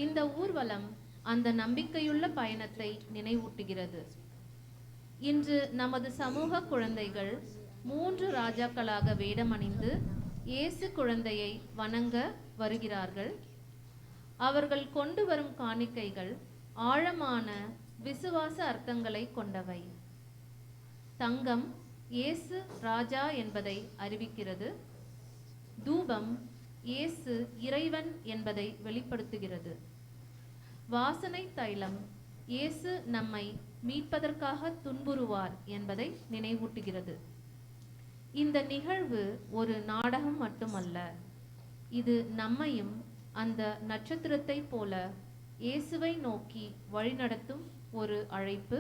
இந்த ஊர்வலம் அந்த நம்பிக்கையுள்ள பயணத்தை நினைவூட்டுகிறது. இன்று நமது சமூக குழந்தைகள் 3 ராஜாக்களாக வேடமணிந்து இயேசு குழந்தையை வணங்க வருகிறார்கள். அவர்கள் கொண்டு வரும் காணிக்கைகள் ஆழமான விசுவாச அர்த்தங்களை கொண்டவை. தங்கம் இயேசு ராஜா என்பதை அறிவிக்கிறது. தூபம் இயேசு இறைவன் என்பதை வெளிப்படுத்துகிறது. வாசனை தைலம் இயேசு நம்மை மீட்பதற்காக துன்புறுவார் என்பதை நினைவூட்டுகிறது. இந்த நிகழ்வு ஒரு நாடகம் மட்டுமல்ல, இது நம்மையும் அந்த நட்சத்திரத்தை போல இயேசுவை நோக்கி வழிநடத்தும் ஒரு அழைப்பு.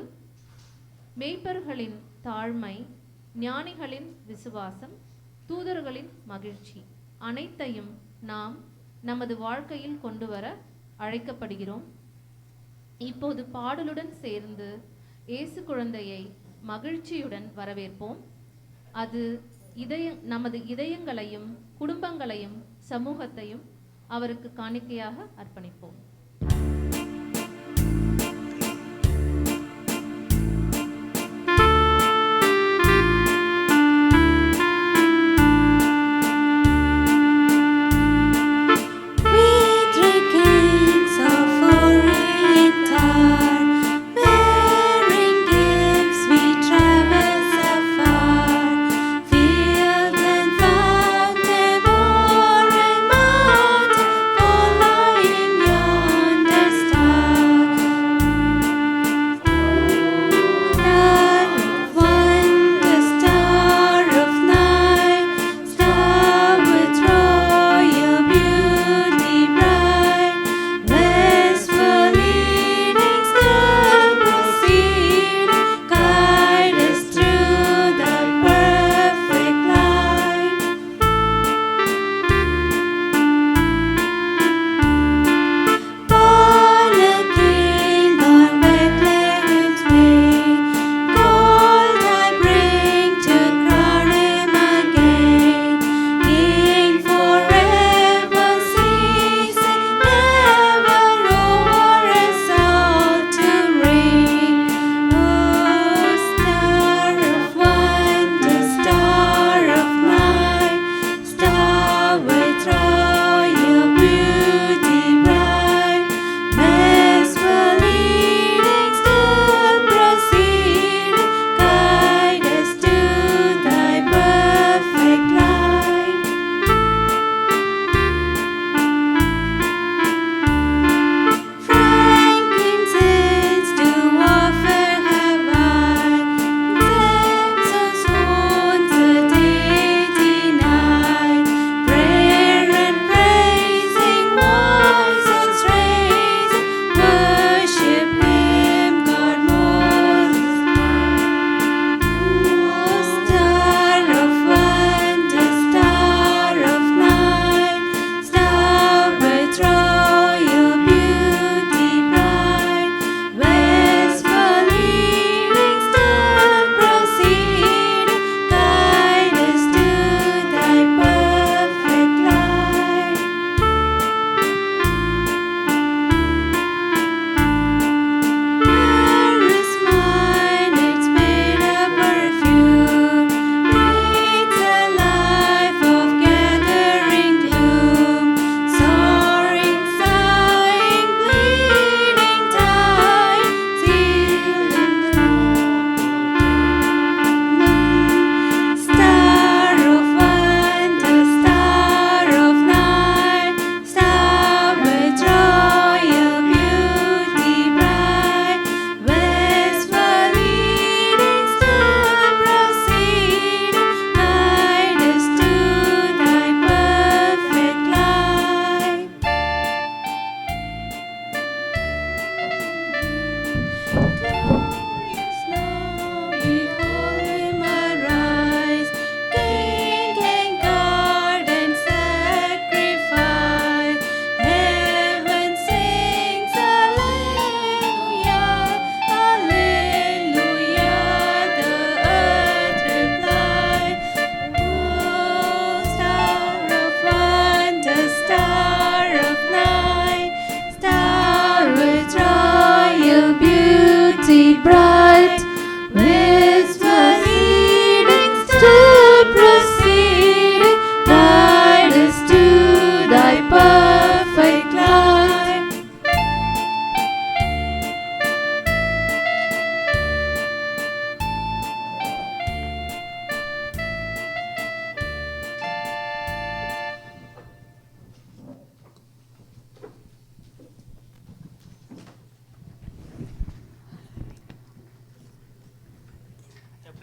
மேய்ப்பர்களின் தாழ்மை, ஞானிகளின் விசுவாசம், தூதர்களின் மகிழ்ச்சி அனைத்தையும் நாம் நமது வாழ்க்கையில் கொண்டு வர அழைக்கப்படுகிறோம். இப்போது பாடலுடன் சேர்ந்து இயேசு குழந்தையை மகிழ்ச்சியுடன் வரவேற்போம். அது நமது இதயங்களையும் குடும்பங்களையும் சமூகத்தையும் அவருக்கு காணிக்கையாக அர்ப்பணிப்போம். Field and fountain, all and mountain, following your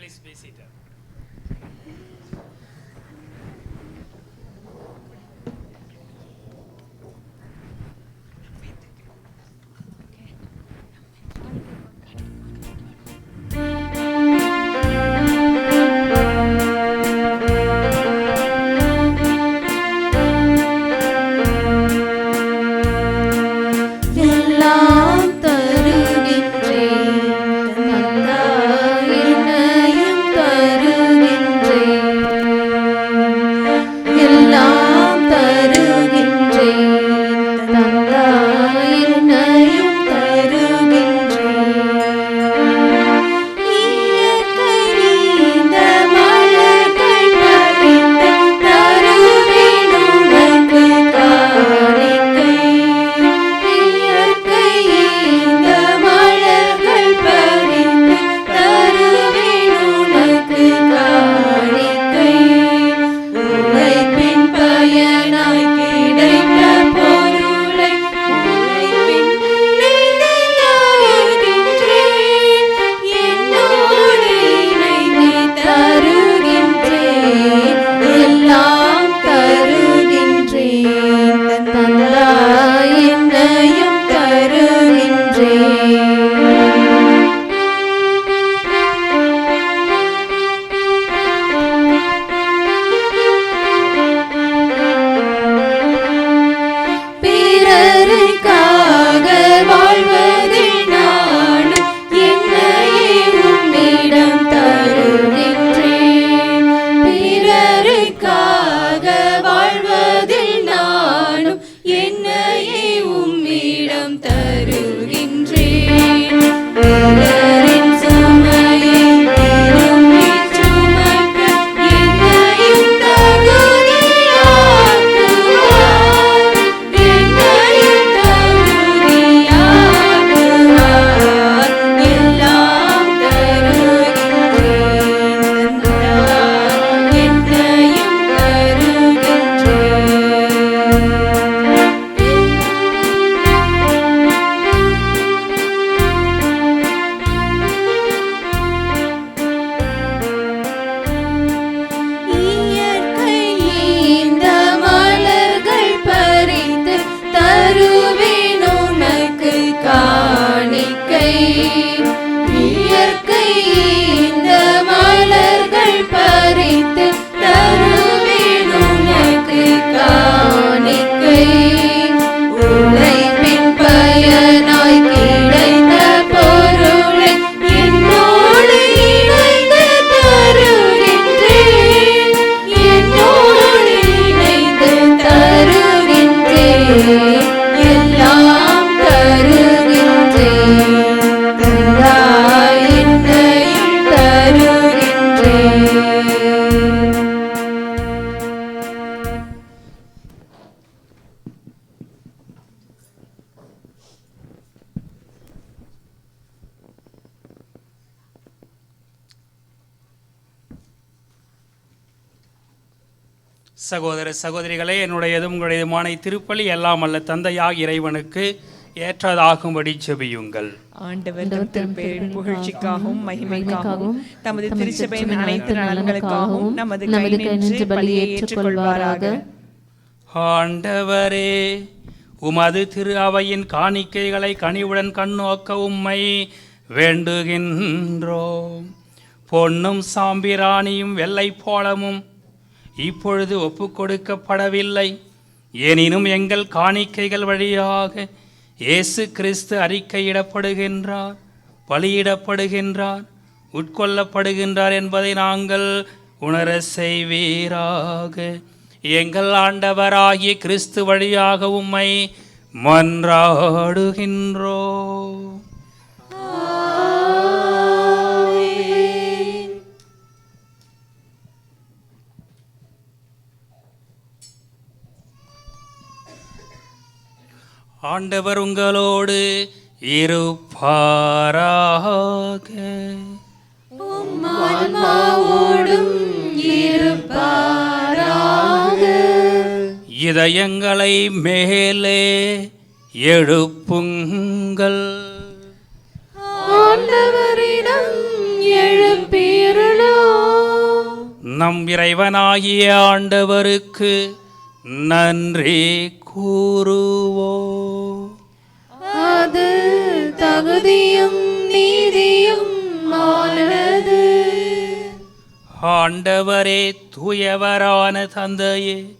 Please be seated. எல்லாம் தருகின்றேன் தந்தாய் என்னையும் தருகின்றேன் எல்லாம் தருகின்றேன் தந்தாய் என்னையும் தருகின்றேன் இயற்கை இந்த மலர்கள் பறித்து தருவேன் உனக்கு காணிக்கை இயற்கை இந்த மலர்கள் பறித்து தருவேன் உனக்கு காணிக்கை உழைப்பின் பயனாய் கிடைத்த பொருளை உழைப்பின் நினையாகின்றேன் என்னோடு இணைந்து தருகின்றேன் எல்லாம் தருகின்றேன் தந்தாய் என்னையும் தருகின்றேன் பிறருக்காக வாழ்வதில் நானும் என்னையே உம்மிடம் தருகின்றேன் பிறருக்காக வாழ்வதில் நானும் என்னையே உம்மிடம் தருகின்றேன் பிறரின் சுமையை திரும்பிச் சுமக்க என்னையும் தகுதியாக்குவார் என்னையும் தகுதியாக்குவார் எல்லாம் தருகின்றேன் தந்தாய் என்னையும் இயற்கை இந்த மலர்கள் பறித்து தருவேன் உனக்கு காணிக்கை இயற்கை இந்த மலர்கள் பறித்து தருவேன் உனக்கு காணிக்கை உழைப்பின் பயனாய் கிடைத்த பொருளை என்னோடு இணைந்து தருகின்றேன் என்னோடு இணைந்து தருகின்றேன் எல்லாம் தருகின்றேன் தந்தாய் என்னையும் தருகின்றேன் சகோதர சகோதரிகளே, என்னுடையதும் உங்களுடையதுமான திருப்பலி எல்லாம் அல்ல தந்தையாக இறைவனுக்கு ஏற்றதாகும்படி செபியுங்கள். ஆண்டவர் தம் திருப்பெயரின் புகழ்ச்சிக்காகவும் மகிமைக்காகவும் தமது திருச்சபையின் அனைத்து நலன்களுக்காகவும் நமது கை நின்று பலியை ஏற்றுக்கொள்வாராக. ஆண்டவரே, உமது திரு அவையின் காணிக்கைகளை கனிவுடன் கண்ணோக்க உம்மை வேண்டுகின்றோம். பொன்னும் சாம்பிராணியும் வெள்ளை போலமும் இப்பொழுது ஒப்புக்கொடுக்கப்படவில்லை. எனினும் எங்கள் காணிக்கைகள் வழியாக இயேசு கிறிஸ்து அறிக்கையிடப்படுகின்றார், பலியிடப்படுகின்றார், உட்கொள்ளப்படுகின்றார் என்பதை நாங்கள் உணர செய்வீராக. எங்கள் ஆண்டவராகிய கிறிஸ்து வழியாக உம்மை மன்றாடுகின்றோம். ஆண்டவர் உங்களோடு இருப்பாராக. ஆன்மாவோடும் இருப்பாராக. இதயங்களை மேலே எழுப்புங்கள். ஆண்டவரிடம் எழுப்பியுள்ளோம். நம் இறைவனாகிய ஆண்டவருக்கு நன்றி கூறுவோம். அது தகுதியும் நீதியும் ஆனது. ஆண்டவரே, தூயவரான தந்தையே,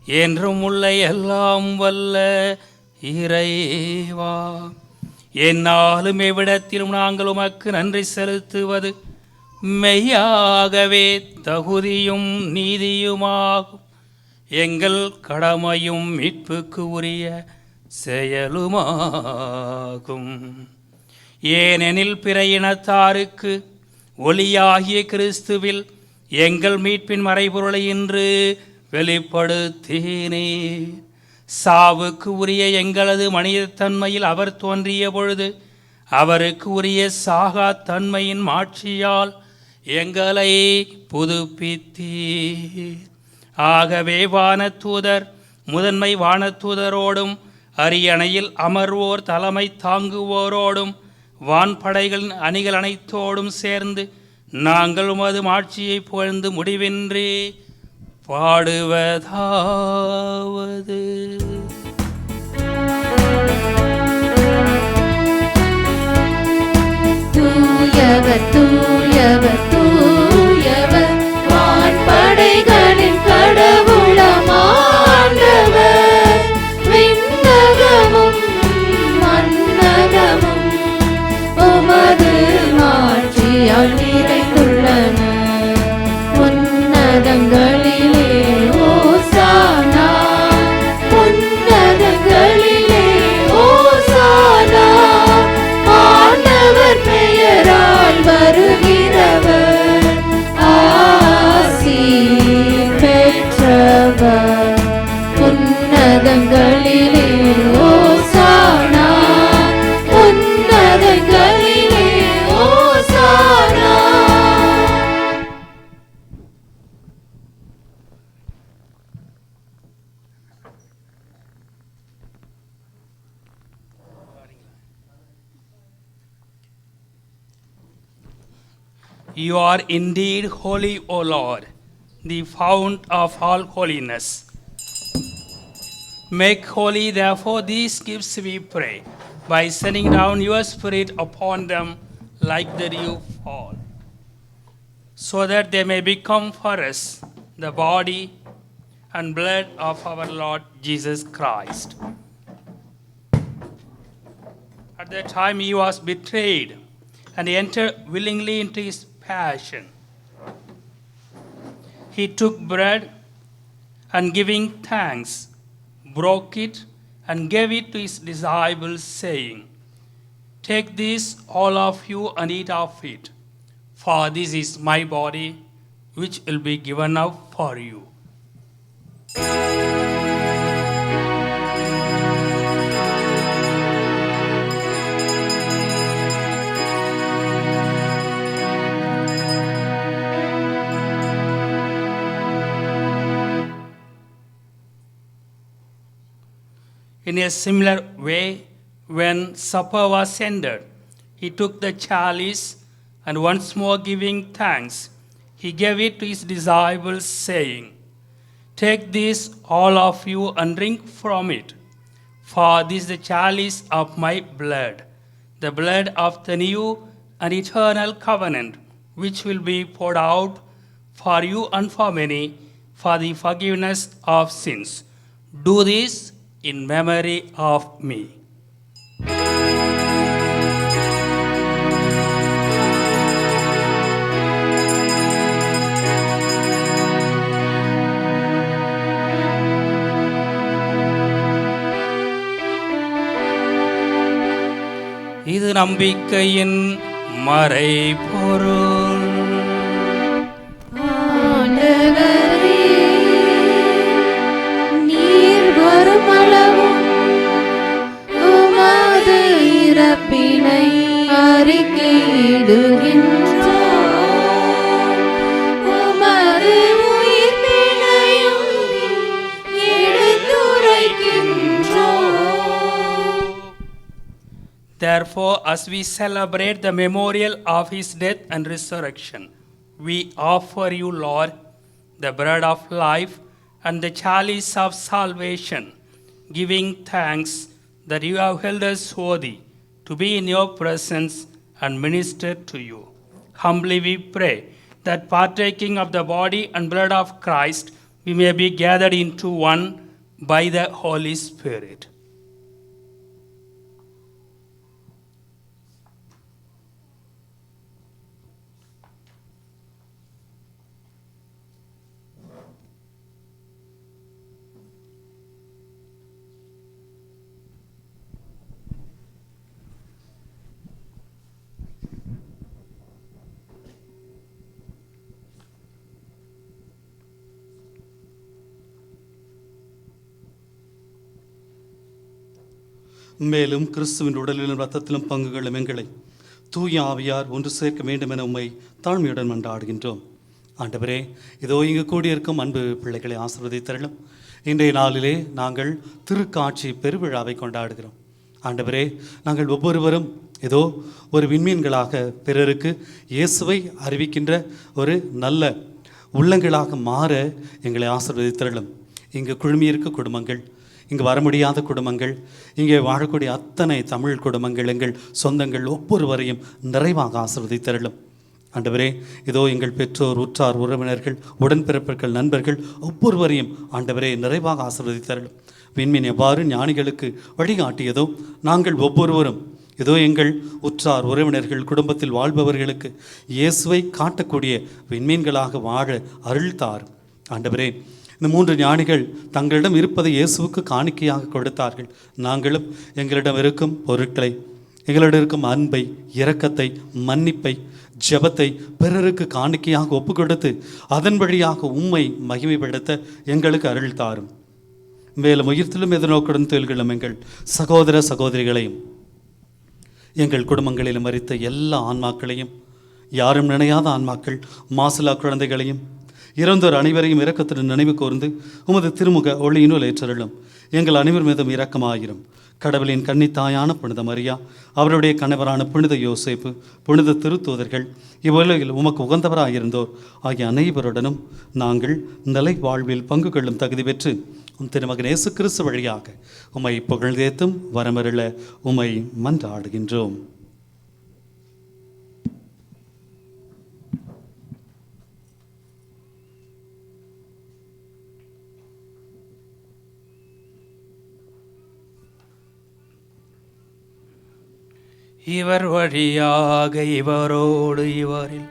என்றும் உள்ள எல்லாம் வல்ல இறைவா, எந்நாளும் எவ்விடத்திலும் நாங்கள் உமக்கு நன்றி செலுத்துவது மெய்யாகவே தகுதியும் நீதியுமாகும். எங்கள் கடமையும் மீட்புக்கு உரிய செயலுமாகும். ஏனெனில் பிற இனத்தாருக்கு ஒளியாகிய கிறிஸ்துவில் எங்கள் மீட்பின் மறைபொருளை இன்று வெளிப்படுத்தினே. சாவுக்கு உரிய எங்களது மனிதத்தன்மையில் அவர் தோன்றிய பொழுது அவருக்கு உரிய சாகா தன்மையின் மாட்சியால் எங்களை புதுப்பித்தீர். ஆகவே வானதூதர் முதன்மை வானதூதரோடும் அரியணையில் அமர்வோர் தலைமை தாங்குவோரோடும் வான்படைகளின் அணிகள் அனைத்தோடும் சேர்ந்து நாங்கள் உமது மாட்சியை புகழ்ந்து முடிவின்றி பாடுவதாவது. தூயவர் தூயவர் தூயவர் வான்படைகளின் கடவுளமாண்டவர். விண்ணகமும் மண்ணகமும் உமது மாட்சியால் நிறைந்துள்ளன. உன்னதங்களிலே ஓசானா, உன்னதங்களிலே ஓசானா. ஆண்டவர் பெயரால் வருகிறவர் ஆசி பெற்றவர். உன்னதங்களிலே ஓசானா, உன்னதங்களிலே ஓசானா. You are indeed holy, O Lord, the fount of all holiness. Make holy, therefore, these gifts, we pray, by sending down your Spirit upon them like the dew fall, so that they may become for us the body and blood of our Lord Jesus Christ. At that time he was betrayed and entered willingly into his passion. He took bread and giving thanks, broke it and gave it to his disciples, saying, "Take this, all of you, and eat of it, for this is my body, which will be given up for you." In a similar way, when supper was ended, he took the chalice and once more giving thanks, he gave it to his disciples, saying, "Take this, all of you, and drink from it, for this is the chalice of my blood, the blood of the new and eternal covenant, which will be poured out for you and for many for the forgiveness of sins. Do this in memory of me." இது நம்பிக்கையின் மறைபொருள். ஆண்டவரே, நீர் வருமளவும் உமது இறப்பினை அறிக்கையிடுகின்றோம். உமது உயிர்ப்பினையும் எடுத்துரைக்கின்றோம். Therefore, as we celebrate the memorial of his death and resurrection, we offer you, Lord, the bread of life and the chalice of salvation, giving thanks that you have held us worthy to be in your presence and minister to you. Humbly we pray that partaking of the body and blood of Christ, we may be gathered into one by the Holy Spirit. மேலும் கிறிஸ்துவின் உடலிலும் இரத்தத்திலும் பங்கு கொள்ளும் எங்களை தூய ஆவியார் ஒன்று சேர்க்க வேண்டும் என உம்மை தாழ்மையுடன் மன்றாடுகின்றோம். ஆண்டவரே, இதோ இங்கு கூடியிருக்கும் அன்பு பிள்ளைகளை ஆசீர்வதித்தருளும். இன்றைய நாளிலே நாங்கள் திருக்காட்சி பெருவிழாவை கொண்டாடுகிறோம். ஆண்டவரே, நாங்கள் ஒவ்வொருவரும் ஏதோ ஒரு விண்மீன்களாக பிறருக்கு இயேசுவை அறிவிக்கின்ற ஒரு நல்ல உள்ளங்களாக மாற எங்களை ஆசீர்வதித்தருளும். இங்கு குழுமியிருக்க குடும்பங்கள், இங்கு வர முடியாத குடும்பங்கள், இங்கே வாழக்கூடிய அத்தனை தமிழ் குடும்பங்கள், எங்கள் சொந்தங்கள் ஒவ்வொருவரையும் நிறைவாக ஆசீர்வதித்தருளும். ஆண்டவரே, இதோ எங்கள் பெற்றோர், உற்றார், உறவினர்கள், உடன்பிறப்புகள், நண்பர்கள் ஒவ்வொருவரையும் ஆண்டவரே நிறைவாக ஆசீர்வதித்தருளும். விண்மீன் எவ்வாறு ஞானிகளுக்கு வழிகாட்டியதோ நாங்கள் ஒவ்வொருவரும் இதோ எங்கள் உற்றார் உறவினர்கள், குடும்பத்தில் வாழ்பவர்களுக்கு இயேசுவை காட்டக்கூடிய விண்மீன்களாக வாழ அருள் தாரும். ஆண்டவரே, இந்த 3 ஞானிகள் தங்களிடம் இருப்பதை இயேசுவுக்கு காணிக்கையாக கொடுத்தார்கள். நாங்களும் எங்களிடம் இருக்கும் பொருட்களை, எங்களிடம் இருக்கும் அன்பை, இரக்கத்தை, மன்னிப்பை, ஜெபத்தை பிறருக்கு காணிக்கையாக ஒப்பு கொடுத்து அதன் வழியாக உம்மை மகிமைப்படுத்த எங்களுக்கு அருள் தாரும். மேலும் உயிர்த்திலும் எதிர்நோக்குடன் தொழில்களும் எங்கள் சகோதர சகோதரிகளையும், எங்கள் குடும்பங்களிலும் மரித்த எல்லா ஆன்மாக்களையும், யாரும் நினையாத ஆன்மாக்கள், மாசிலா குழந்தைகளையும், இறந்தோர் அனைவரையும் இரக்கத்துடன் நினைவு கூர்ந்து உமது திருமுக ஒளியினுள் ஏற்றருளும். எங்கள் அனைவர் மீதும் இரக்கமாயிரும். கடவுளின் கன்னித்தாயான புனித மரியா, அவருடைய கணவரான புனித யோசேப்பு, புனித திருத்தூதர்கள், இவ்வுலகில் உமக்கு உகந்தவராயிருந்தோர் ஆகிய அனைவருடனும் நாங்கள் நிலை வாழ்வில் பங்கு கொள்ளும் தகுதி பெற்று உம் திருமகன் இயேசு கிறிஸ்து வழியாக உம்மை புகழ்ந்தேத்தும் வரமருள உம்மை மன்றாடுகின்றோம். இவர் வழியாக இவரோடு இவரில்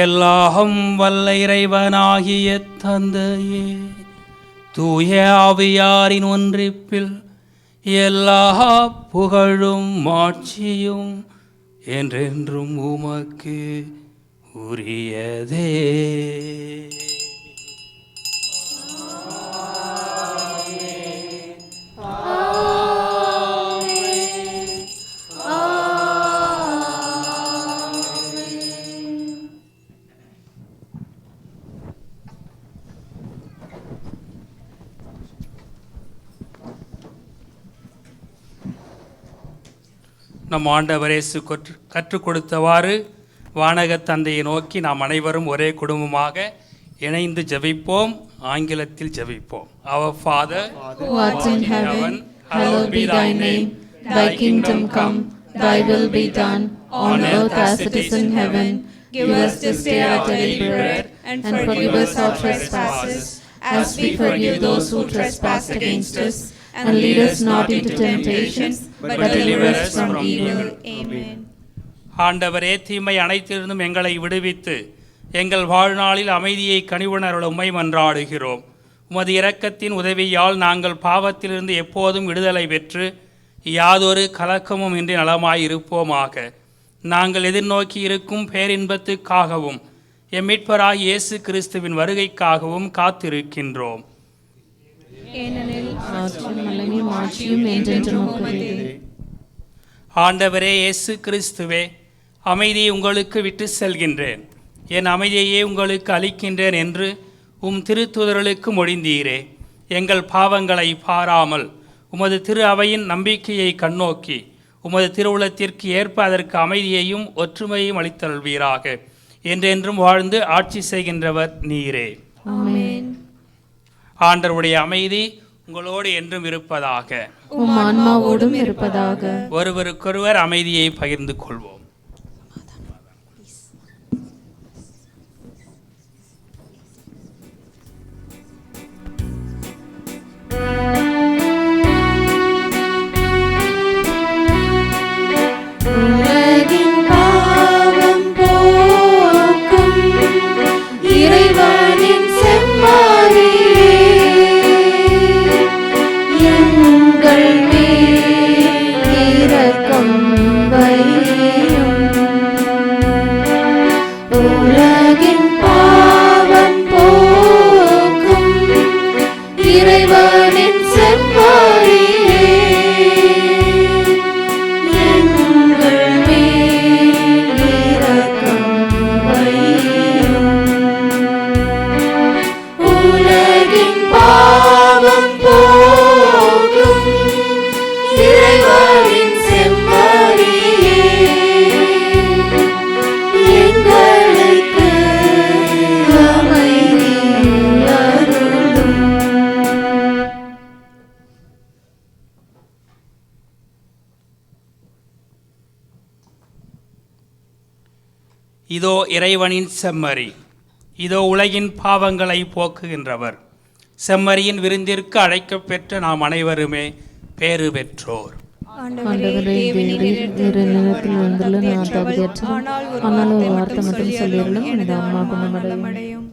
எல்லாம் வல்ல இறைவனாகிய தந்தையே, தூய ஆவியாரின் ஒன்றிப்பில் எல்லா புகழும் மாட்சியும் என்றென்றும் உமக்கு உரியதே. நம் ஆண்டவர் இயேசு கற்றுக் கொடுத்தவாறு வானக தந்தையை நோக்கி நாம் அனைவரும் ஒரே குடும்பமாக இணைந்து ஜெபிப்போம். ஆங்கிலத்தில் ஜெபிப்போம். Our Father who art in heaven, hallowed be thy name. Thy kingdom come, thy will be done, on earth as it is in heaven. Give us this day our daily bread, and forgive us our trespasses, as we forgive those who trespass against us. And lead us not into temptation, but deliver us from evil. Amen. ஆண்டவரே, தீமை அனைத்திலிருந்தும் எங்களை விடுவித்து எங்கள் வாழ்நாளில் அமைதியை கனிவுணர்வுள்ள உம்மை மன்றாடுகிறோம். உமது இரக்கத்தின் உதவியால் நாங்கள் பாவத்திலிருந்து எப்போதும் விடுதலை பெற்று யாதொரு கலக்கமும் இன்றி நலமாய் இருப்போமாக. நாங்கள் எதிர்நோக்கி இருக்கும் பேரின்பத்துக்காகவும் எம் மீட்பராகிய இயேசு கிறிஸ்துவின் வருகைக்காகவும் காத்திருக்கின்றோம். ஆண்டவரே இயேசு கிறிஸ்துவே, அமைதியை உங்களுக்கு விட்டு செல்கின்றேன், என் அமைதியையே உங்களுக்கு அளிக்கின்றேன் என்று உம் திருத்தூதர்களுக்கு மொழிந்தீரே. எங்கள் பாவங்களை பாராமல் உமது திரு அவையின் நம்பிக்கையை கண்ணோக்கி உமது திருவுளத்திற்கு ஏற்ப அதற்கு அமைதியையும் ஒற்றுமையையும் அளித்தருள்வீராக. என்றென்றும் வாழ்ந்து ஆட்சி செய்கின்றவர் நீரே. ஆமென். ஆண்டவருடைய அமைதி உங்களோடு என்றும் இருப்பதாக. உம் ஆன்மாவோடும் இருப்பதாக. ஒருவருக்கொருவர் அமைதியை பகிர்ந்து கொள்வோம். உலகின் பாவம் போக்கும் இறைவனின் செம்மறியே, எங்கள் மேல் இரக்கம் வையும். உலகின் பாவம் போக்கும் இறைவனின் செம்மறியே, எங்கள் மேல் இரக்கம் வையும். உலகின் பாவம் போக்கும் இறைவனின் செம்மறியே, எங்களுக்கு அமைதி அருளும். இதோ இறைவனின் செம்மறி, இதோ உலகின் பாவங்களை போக்குகின்றவர். செம்மறியின் விருந்திற்கு அழைக்கப் பெற்ற நாம் அனைவருமே பேறு பெற்றோர். ஆண்டவரே, தேவரீர் வேறு நிலத்தில் வந்துள்ள நான் தகுதியற்றவன். ஆனால் ஒரு வார்த்தை மட்டும் சொல்லியிருந்தும் எனது அம்மா குணமடையும்.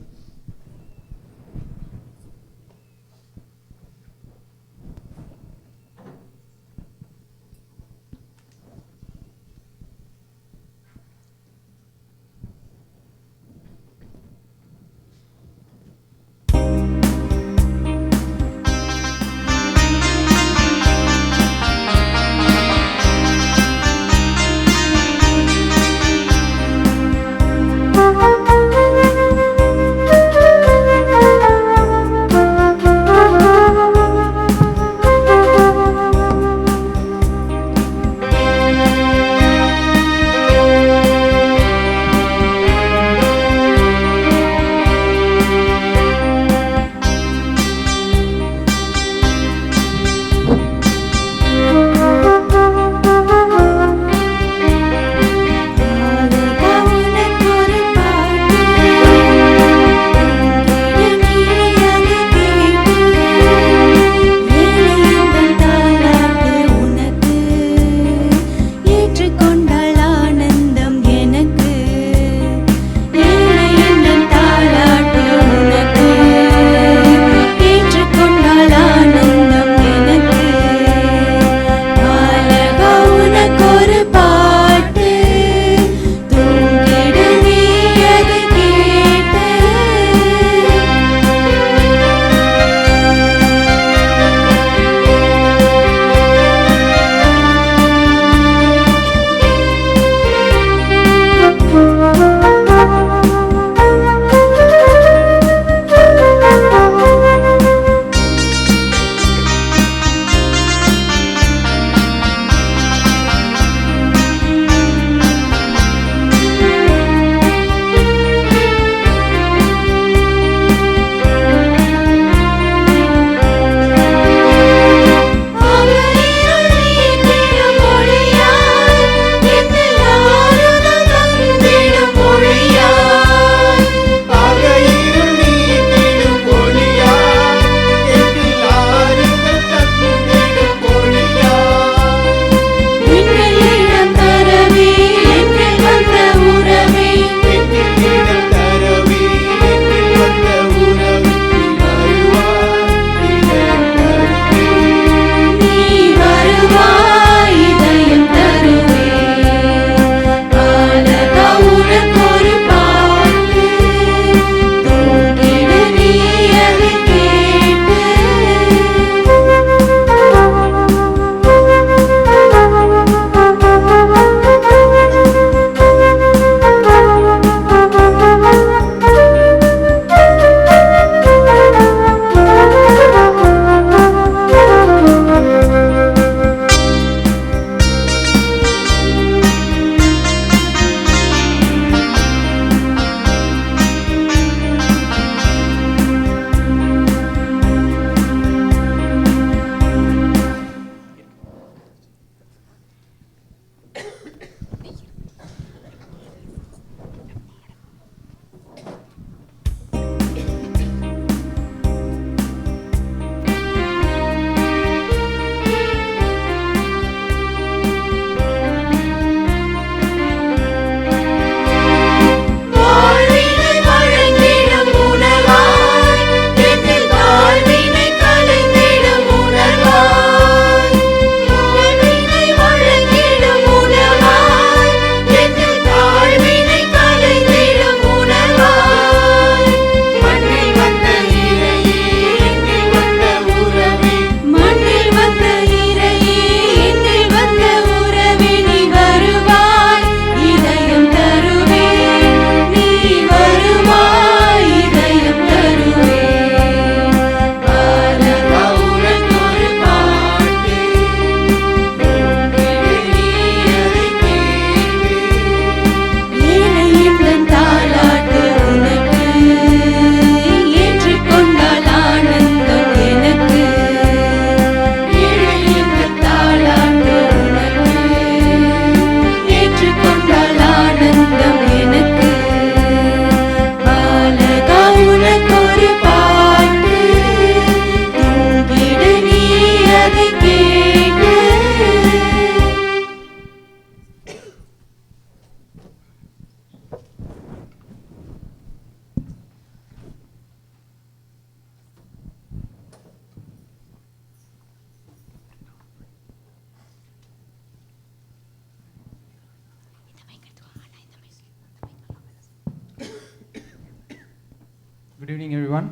Good evening, everyone.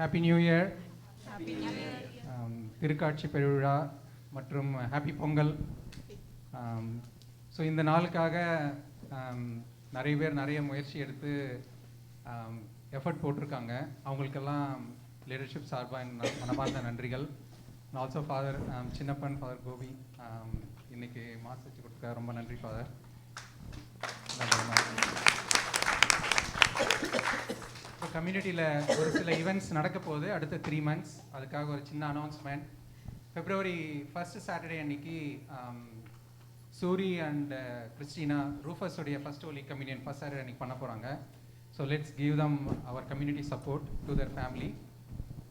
Happy New Year. திருக்காட்சி பெருவிழா மற்றும் ஹாப்பி பொங்கல். ஸோ இந்த நாளுக்காக நிறைய பேர் நிறைய முயற்சி எடுத்து எஃபர்ட் போட்டிருக்காங்க. அவங்களுக்கெல்லாம் லீடர்ஷிப் சார்பாக மனமார்ந்த நன்றிகள். Also father Chinnappan, father Gopi இன்னைக்கு மாஸ் வச்சு கொடுக்க ரொம்ப நன்றி ஃபாதர். இப்போ கம்யூனிட்டியில் ஒரு சில ஈவெண்ட்ஸ் நடக்க போகுது அடுத்த 3 months. அதுக்காக ஒரு சின்ன அனௌன்ஸ்மெண்ட். February 1st சாட்டர்டே அன்னைக்கு சூரி அண்ட் கிறிஸ்டினா ரூஃபஸோடைய first holy communion first Saturday அன்னைக்கு பண்ண போகிறாங்க. So let's give them our community support to their family.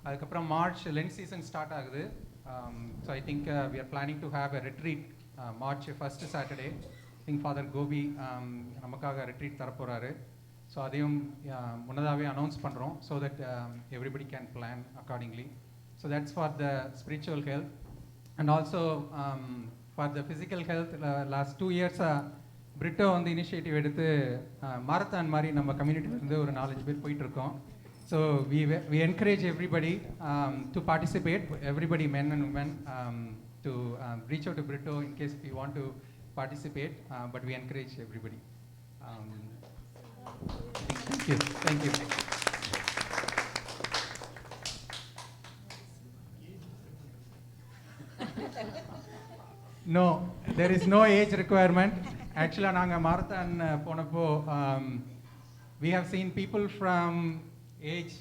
அதுக்கப்புறம் மார்ச் லென்த் சீசன் ஸ்டார்ட் ஆகுது. So I think we are planning to have a retreat March first Saturday. Think Father Gopi நமக்காக ரிட்ரீட் தரப்போகிறாரு. ஸோ அதையும் முன்னதாகவே அனௌன்ஸ் பண்ணுறோம். So that everybody can plan accordingly. So that's for the spiritual health. And also for the physical health last 2 years Britto வந்து இனிஷியேட்டிவ் எடுத்து மாரத்தான் மாதிரி நம்ம கம்யூனிட்டிலேருந்து ஒரு 4-5 பேர் போயிட்டுருக்கோம். So we encourage everybody to participate, everybody, men and women, to reach out to Brito in case if you want to participate, but we encourage everybody. Thank you. No, there is no age requirement. Actually, நாங்க மாரத்தான் போனப்போ we have seen people from age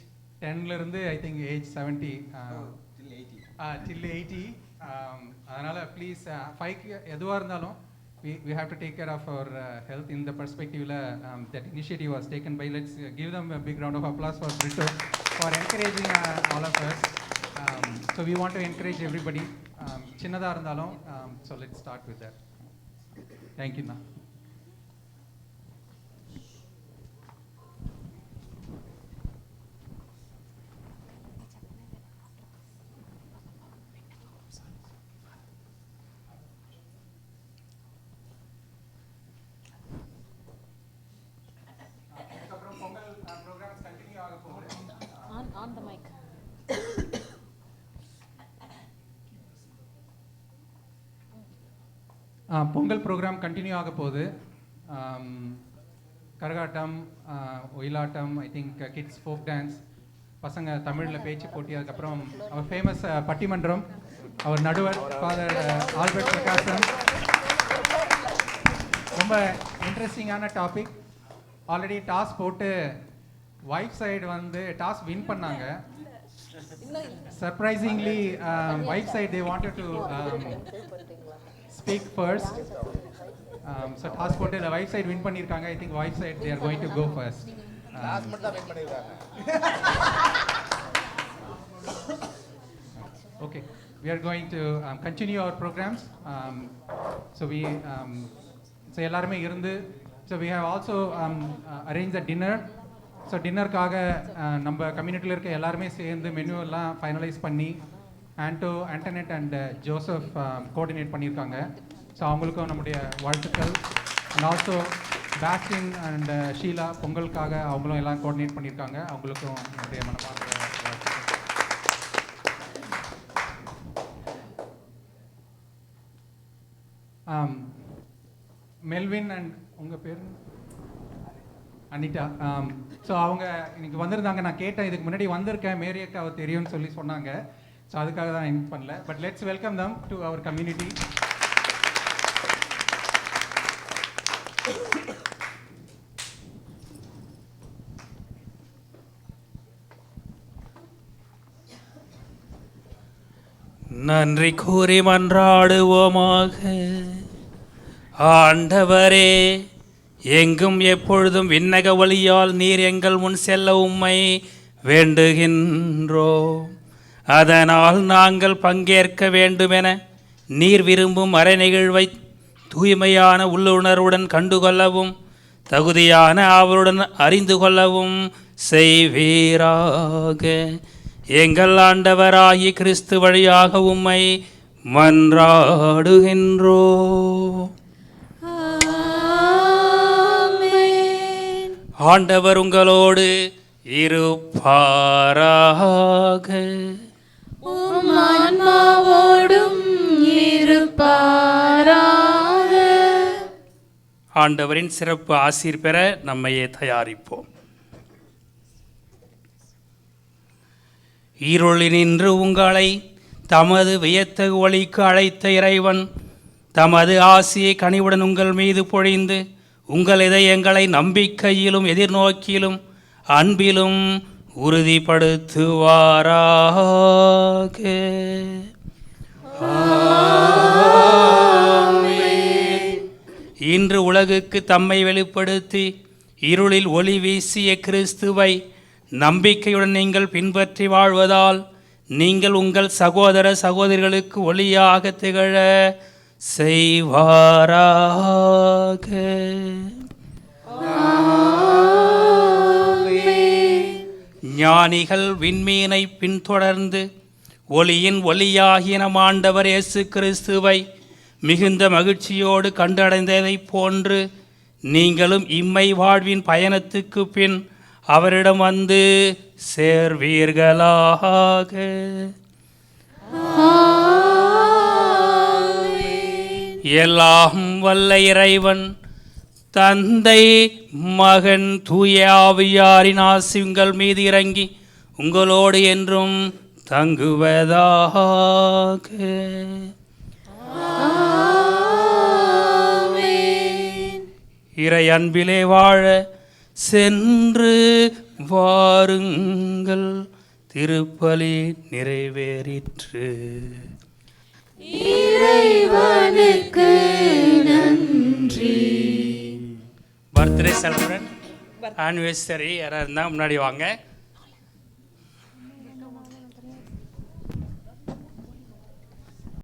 10 ல இருந்து I think age 70 till 80. அதனால ப்ளீஸ் 5 எதுவாக இருந்தாலும் we have to take care of our health in the perspective that initiative was taken by. Let's give them a big round of applause for Brito for encouraging all of us. So we want to encourage everybody. சின்னதாக இருந்தாலும் so let's start with that. Thank you. On the mic. Pongal program continue ஆக போகுது. Karakattam, oyilattam, I think kids folk dance, பசங்க தமிழில் பேச்சு போட்டி, அதுக்கப்புறம் அவர் ஃபேமஸ் பட்டிமன்றம், அவர் நடுவர் ஃபாதர் ஆல்பர்ட் பிரகாசன். ரொம்ப இன்ட்ரெஸ்டிங்கான டாபிக். ஆல்ரெடி டாஸ் போட்டு வைஃப் சைடு வந்து டாஸ் வின் பண்ணாங்க. Surprisingly wife side they wanted to speak first. So toss போட்டு the wife side win பண்ணிருக்காங்க. I think wife side they are going to go first. Toss மட்டும் தான் வின் பண்ணிருக்காங்க. Okay, we are going to continue our programs. So எல்லாரும் இருந்து, so we have also arranged a dinner. So டின்னருக்காக நம்ம கம்யூனிட்டியில் இருக்க எல்லாருமே சேர்ந்து மெனு எல்லாம் ஃபைனலைஸ் பண்ணி ஆண்டனெட் அண்ட் ஜோசப் கோஆர்டினேட் பண்ணியிருக்காங்க. ஸோ அவங்களுக்கும் நம்முடைய வாழ்த்துக்கள். அண்ட் ஆல்சோ பேஸ்டின் அண்ட் ஷீலா பொங்கலுக்காக அவங்களும் எல்லாம் கோஆர்டினேட் பண்ணியிருக்காங்க. அவங்களுக்கும் நம்முடைய மனமார்ந்த வாழ்த்துக்கள். மெல்வின் அண்ட் உங்கள் பேர் அனிதா. ஸோ அவங்க இன்னைக்கு வந்திருந்தாங்க. நான் கேட்டேன், இதுக்கு முன்னாடி வந்திருக்கேன், மேரியக்கா அவர் தெரியும்னு சொல்லி சொன்னாங்க. ஸோ அதுக்காக தான் இன்வைட் பண்ணல. But let's welcome them to our community. நன்றி கூறி மன்றாடுவோமாக. ஆண்டவரே, எங்கும் எப்பொழுதும் விண்ணக ஒளியால் நீர் எங்கள் முன் செல்ல உம்மை வேண்டுகின்றோம். அதனால் நாங்கள் பங்கேற்க வேண்டுமென நீர் விரும்பும் அரை நிகழ்வை தூய்மையான உள்ளுணர்வுடன் கண்டுகொள்ளவும் தகுதியான அவருடன் அறிந்து கொள்ளவும் செய்வீராக. எங்கள் ஆண்டவராகிய கிறிஸ்து வழியாக உம்மை மன்றாடுகின்றோம். ஆண்டவர் உங்களோடு இருப்பாராக. உம் ஆன்மாவோடும் இருப்பாராக. ஆண்டவரின் சிறப்பு ஆசீர் பெற நம்மையே தயாரிப்போம். இருளினின்று உங்களை தமது வியத்தகு ஒளிக்கு அழைத்த இறைவன் தமது ஆசியை கனிவுடன் உங்கள் மீது பொழிந்து உங்கள் இதயங்களை நம்பிக்கையிலும் எதிர்நோக்கிலும் அன்பிலும் உறுதிப்படுத்துவாராக. இன்று உலகுக்கு தம்மை வெளிப்படுத்தி இருளில் ஒளி வீசிய கிறிஸ்துவை நம்பிக்கையுடன் நீங்கள் பின்பற்றி வாழ்வதால் நீங்கள் உங்கள் சகோதர சகோதரிகளுக்கு ஒளியாக திகழ செய்வாராக. ஞானிகள் விண்மீனை பின்தொடர்ந்து ஒளியின் ஒளியாகிய நம் ஆண்டவர் இயேசு கிறிஸ்துவை மிகுந்த மகிழ்ச்சியோடு கண்டடைந்ததைப் போன்று நீங்களும் இம்மை வாழ்வின் பயணத்துக்கு பின் அவரிடம் வந்து சேர்வீர்களாக. எல்லாம் வல்ல இறைவன் தந்தை மகன் தூய ஆவியாரின் ஆசி உங்கள் மீது இறங்கி உங்களோடு என்றும் தங்குவதாக. இறை அன்பிலே வாழ சென்று வாருங்கள். திருப்பலி நிறைவேறிற்று. இறைவனுக்கு நன்றி. பர்த்டே செலிப்ரேட் ஆனிவர்சரி யாராக இருந்தால் முன்னாடி வாங்க.